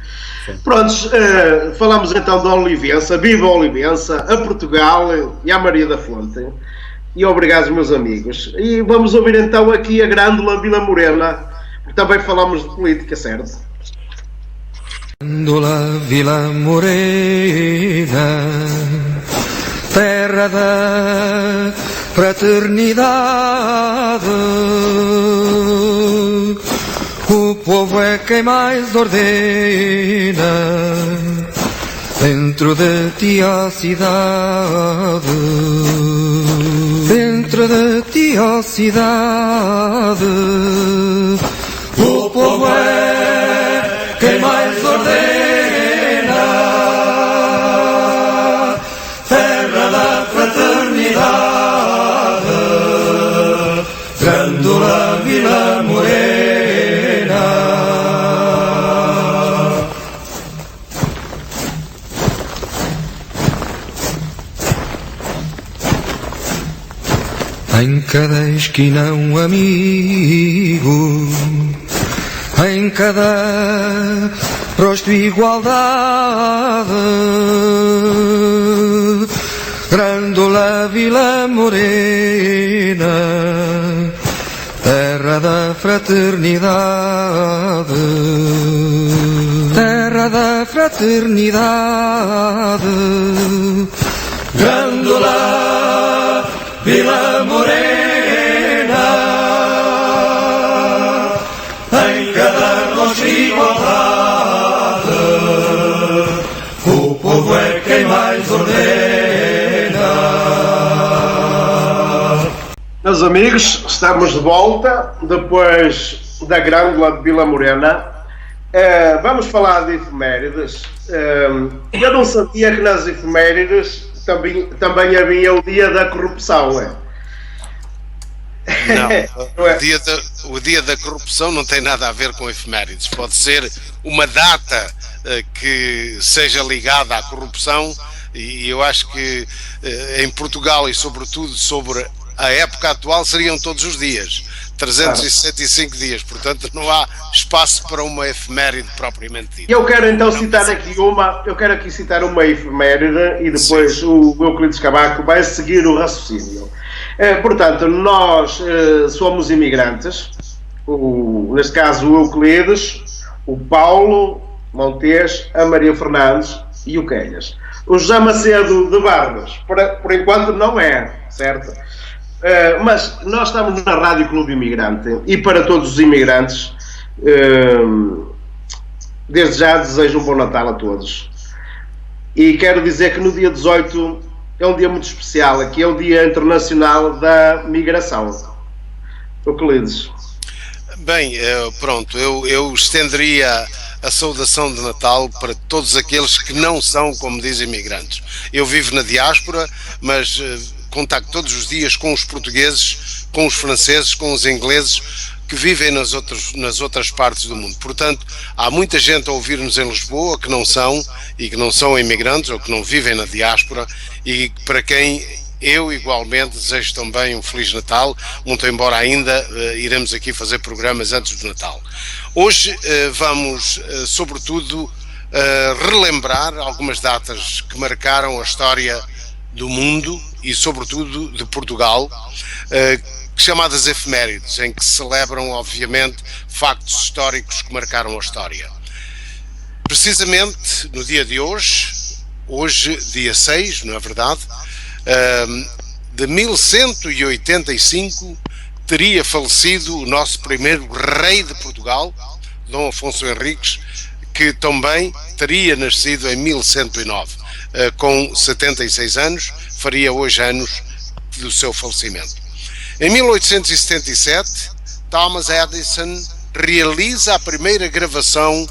Prontos, falamos então do Olivença, viva a Olivença, a Portugal e à Maria da Fonte. E obrigado, meus amigos. E vamos ouvir então aqui a Grândola Vila Morena, porque também falamos de política, certo? Grândola Vila Morena, terra da fraternidade, o povo é quem mais ordena, dentro de ti a cidade, dentro de ti a cidade, o povo é quem mais ordena, terra da fraternidade, Grândola Vila Morena. Em cada esquina um amigo, em cada rosto igualdade, Grândola Vila Morena, terra da fraternidade, terra da fraternidade, Grândola Vila Morena, em cada rosto igualdade, o povo é quem mais ordena. Meus amigos, estamos de volta depois da Grândola de Vila Morena. Vamos falar de efemérides. Eu não sabia que nas efemérides também havia o dia da corrupção. Não, o dia da corrupção não tem nada a ver com efemérides. Pode ser uma data que seja ligada à corrupção, e eu acho que em Portugal, e sobretudo sobre a época atual, seriam todos os dias. 365 dias, portanto não há espaço para uma efeméride propriamente dita. Eu quero então citar aqui uma efeméride e depois o Euclides Cavaco vai seguir o raciocínio. Portanto, nós somos imigrantes, neste caso o Euclides, o Paulo Montes, a Maria Fernandes e o Quelhas. O José Macedo de Barros, por enquanto não é, certo? Mas nós estamos na Rádio Clube Imigrante e para todos os imigrantes, desde já desejo um bom Natal a todos. E quero dizer que no dia 18 é um dia muito especial, aqui é o Dia Internacional da Migração. Euclides. Bem, pronto, eu estenderia a saudação de Natal para todos aqueles que não são, como dizem, imigrantes. Eu vivo na diáspora, mas contacto todos os dias com os portugueses, com os franceses, com os ingleses que vivem nas outras partes do mundo. Portanto, há muita gente a ouvir-nos em Lisboa que não são imigrantes ou que não vivem na diáspora e para quem eu igualmente desejo também um Feliz Natal, muito embora ainda iremos aqui fazer programas antes do Natal. Hoje vamos, sobretudo, relembrar algumas datas que marcaram a história do mundo e, sobretudo, de Portugal, chamadas efemérides, em que se celebram, obviamente, factos históricos que marcaram a história. Precisamente no dia de hoje, dia 6, não é verdade, de 1185, teria falecido o nosso primeiro rei de Portugal, Dom Afonso Henriques, que também teria nascido em 1109, com 76 anos, faria hoje anos do seu falecimento. Em 1877, Thomas Edison realiza a primeira gravação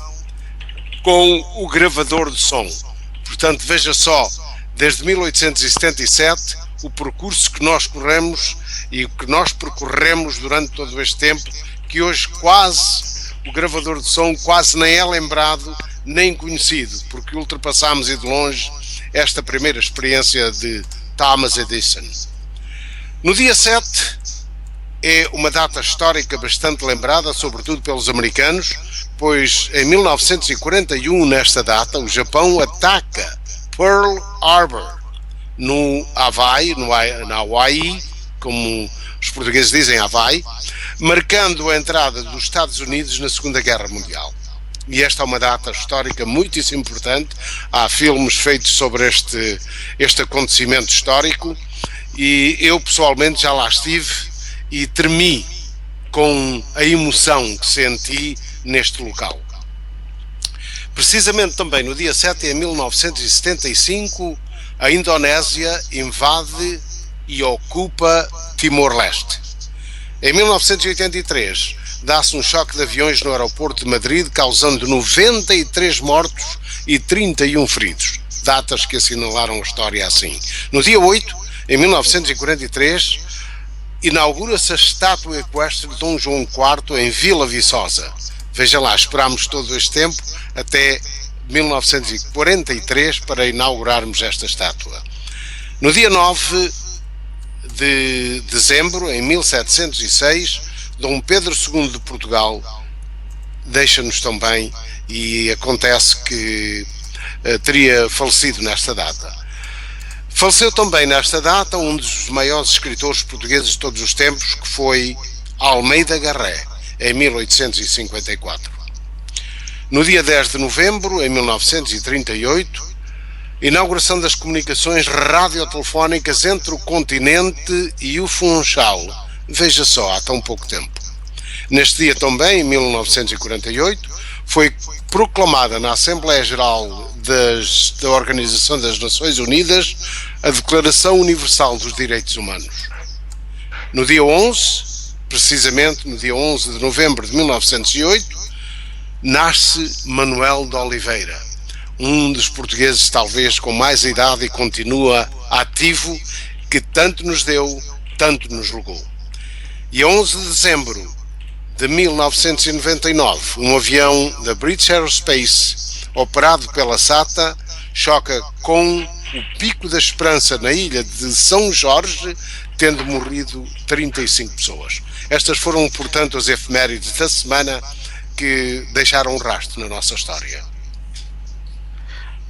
com o gravador de som. Portanto, veja só, desde 1877, o percurso que nós corremos e que nós percorremos durante todo este tempo, que hoje o gravador de som quase nem é lembrado, nem conhecido, porque ultrapassámos e de longe esta primeira experiência de Thomas Edison. No dia 7 é uma data histórica bastante lembrada, sobretudo pelos americanos, pois em 1941, nesta data, o Japão ataca Pearl Harbor, no Havaí, na Hawaii, como os portugueses dizem, Havaí, marcando a entrada dos Estados Unidos na Segunda Guerra Mundial. E esta é uma data histórica muitíssimo importante. Há filmes feitos sobre este acontecimento histórico e eu pessoalmente já lá estive e tremi com a emoção que senti neste local. Precisamente também no dia 7 de 1975, a Indonésia invade e ocupa Timor-Leste. Em 1983, dá-se um choque de aviões no aeroporto de Madrid, causando 93 mortos e 31 feridos. Datas que assinalaram a história assim. No dia 8, em 1943, inaugura-se a estátua equestre de Dom João IV em Vila Viçosa. Veja lá, esperámos todo este tempo, até 1943, para inaugurarmos esta estátua. No dia 9 de dezembro, em 1706, Dom Pedro II de Portugal deixa-nos também e acontece que teria falecido nesta data. Faleceu também nesta data um dos maiores escritores portugueses de todos os tempos, que foi Almeida Garré, em 1854. No dia 10 de novembro, em 1938, inauguração das comunicações radiotelefónicas entre o continente e o Funchal. Veja só, há tão pouco tempo. Neste dia também, em 1948, foi proclamada na Assembleia Geral da Organização das Nações Unidas a Declaração Universal dos Direitos Humanos. No dia 11, precisamente no dia 11 de novembro de 1908, nasce Manuel de Oliveira, um dos portugueses talvez com mais idade e continua ativo, que tanto nos deu, tanto nos legou. E a 11 de dezembro de 1999, um avião da British Aerospace, operado pela SATA, choca com o Pico da Esperança na ilha de São Jorge, tendo morrido 35 pessoas. Estas foram, portanto, as efemérides da semana que deixaram um rastro na nossa história.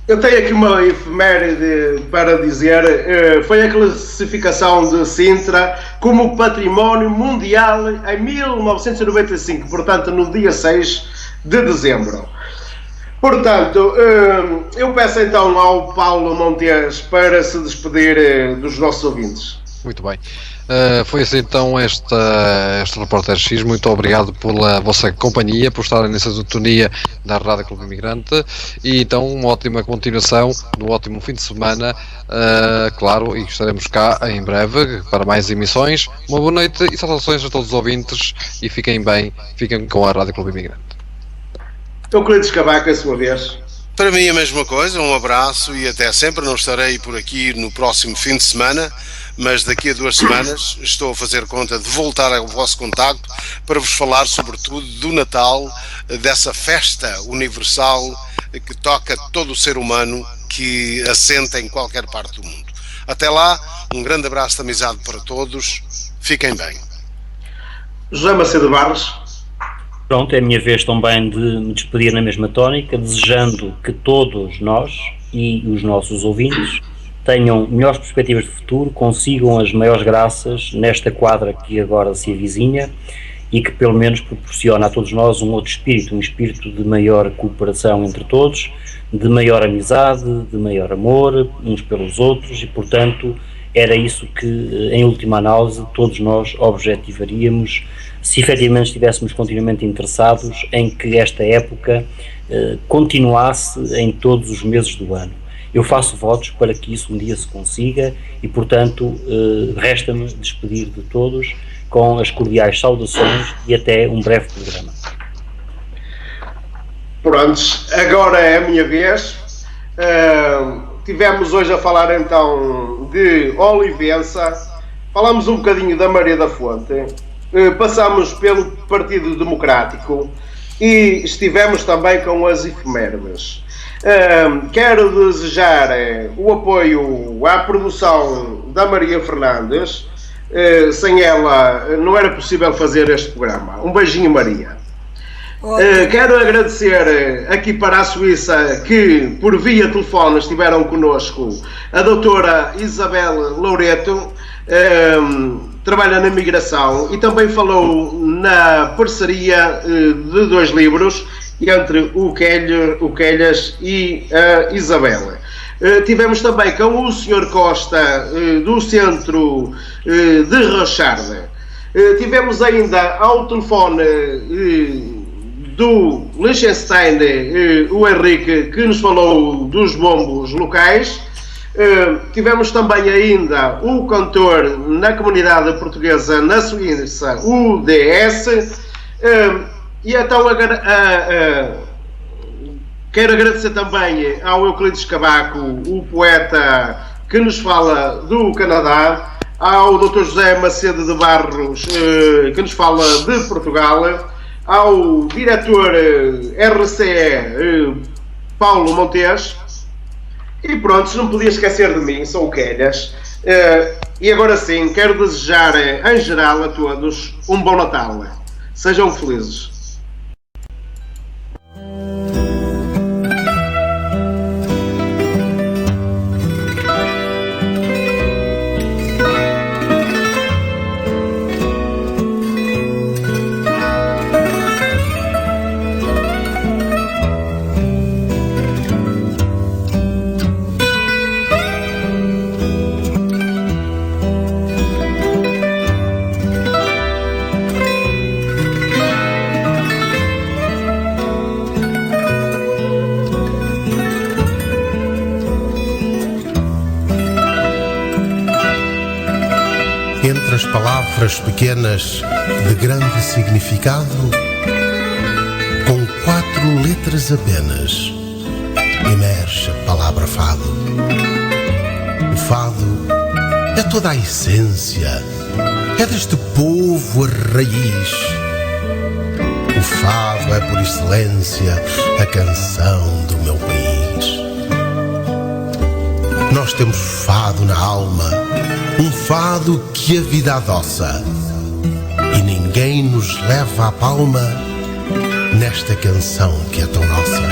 Eu tenho aqui uma efeméride para dizer, foi a classificação de Sintra como Património Mundial em 1995, portanto no dia 6 de dezembro. Portanto, eu peço então ao Paulo Montes para se despedir dos nossos ouvintes. Muito bem. Foi assim então este Repórter X. Muito obrigado pela vossa companhia, por estarem nessa sintonia da Rádio Clube Imigrante, e então uma ótima continuação, um ótimo fim de semana, claro, e estaremos cá em breve para mais emissões. Uma boa noite e saudações a todos os ouvintes, e fiquem bem, fiquem com a Rádio Clube Imigrante. Euclides Cavaco, a sua vez. Para mim a mesma coisa, um abraço e até sempre. Não estarei por aqui no próximo fim de semana, mas daqui a 2 semanas estou a fazer conta de voltar ao vosso contacto para vos falar sobretudo do Natal, dessa festa universal que toca todo o ser humano que assenta em qualquer parte do mundo. Até lá, um grande abraço de amizade para todos, fiquem bem. José Macedo Barros. Pronto, é a minha vez também de me despedir na mesma tónica, desejando que todos nós e os nossos ouvintes tenham melhores perspectivas de futuro, consigam as maiores graças nesta quadra que agora se avizinha e que pelo menos proporciona a todos nós um outro espírito, um espírito de maior cooperação entre todos, de maior amizade, de maior amor uns pelos outros, e portanto era isso que, em última análise, todos nós objetivaríamos se efetivamente estivéssemos continuamente interessados em que esta época continuasse em todos os meses do ano. Eu faço votos para que isso um dia se consiga e, portanto, resta-me despedir de todos com as cordiais saudações e até um breve programa. Prontos, agora é a minha vez. Tivemos hoje a falar então de Olivença, falamos um bocadinho da Maria da Fonte, passamos pelo Partido Democrático e estivemos também com as efemérides. Quero desejar o apoio à produção da Maria Fernandes. Sem ela não era possível fazer este programa. Um beijinho, Maria. Quero agradecer aqui para a Suíça que por via telefone estiveram connosco a doutora Isabel Loureto, trabalha na migração e também falou na parceria de 2 livros entre o Quelhas e a Isabel. Tivemos também com o Sr. Costa do centro de Rocharde. Tivemos ainda ao telefone do Liechtenstein o Henrique, que nos falou dos bombos locais. Tivemos também ainda o cantor na comunidade portuguesa na Suíça, o DS. E então quero agradecer também ao Euclides Cavaco, o poeta que nos fala do Canadá, ao Dr. José Macedo de Barros, que nos fala de Portugal, ao diretor RCE, Paulo Montes, e pronto, não podia esquecer de mim, sou o Quelhas. E agora sim, quero desejar em geral a todos um bom Natal. Sejam felizes. Entre as palavras pequenas de grande significado, com 4 letras apenas, emerge a palavra fado. O fado é toda a essência, é deste povo a raiz. O fado é por excelência a canção do meu país. Nós temos fado na alma, um fado que a vida adoça, e ninguém ninguém nos leva à palma nesta canção que é tão nossa.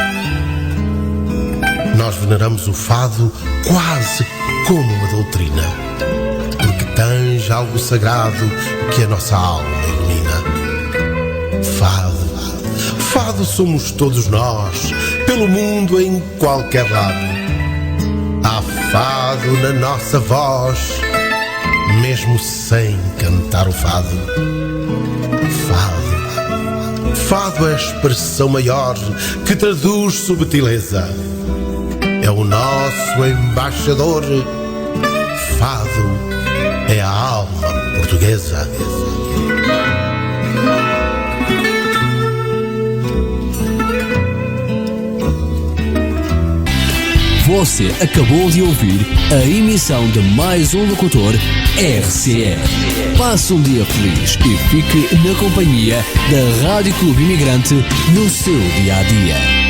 Nós veneramos o fado quase como uma doutrina, porque tange algo sagrado que a nossa alma ilumina. Fado somos todos nós, pelo mundo em qualquer lado. Há fado na nossa voz, mesmo sem cantar o fado. Fado é a expressão maior que traduz subtileza. É o nosso embaixador. Fado é a alma portuguesa. Você acabou de ouvir a emissão de mais um locutor RCR. Passe um dia feliz e fique na companhia da Rádio Clube Imigrante no seu dia a dia.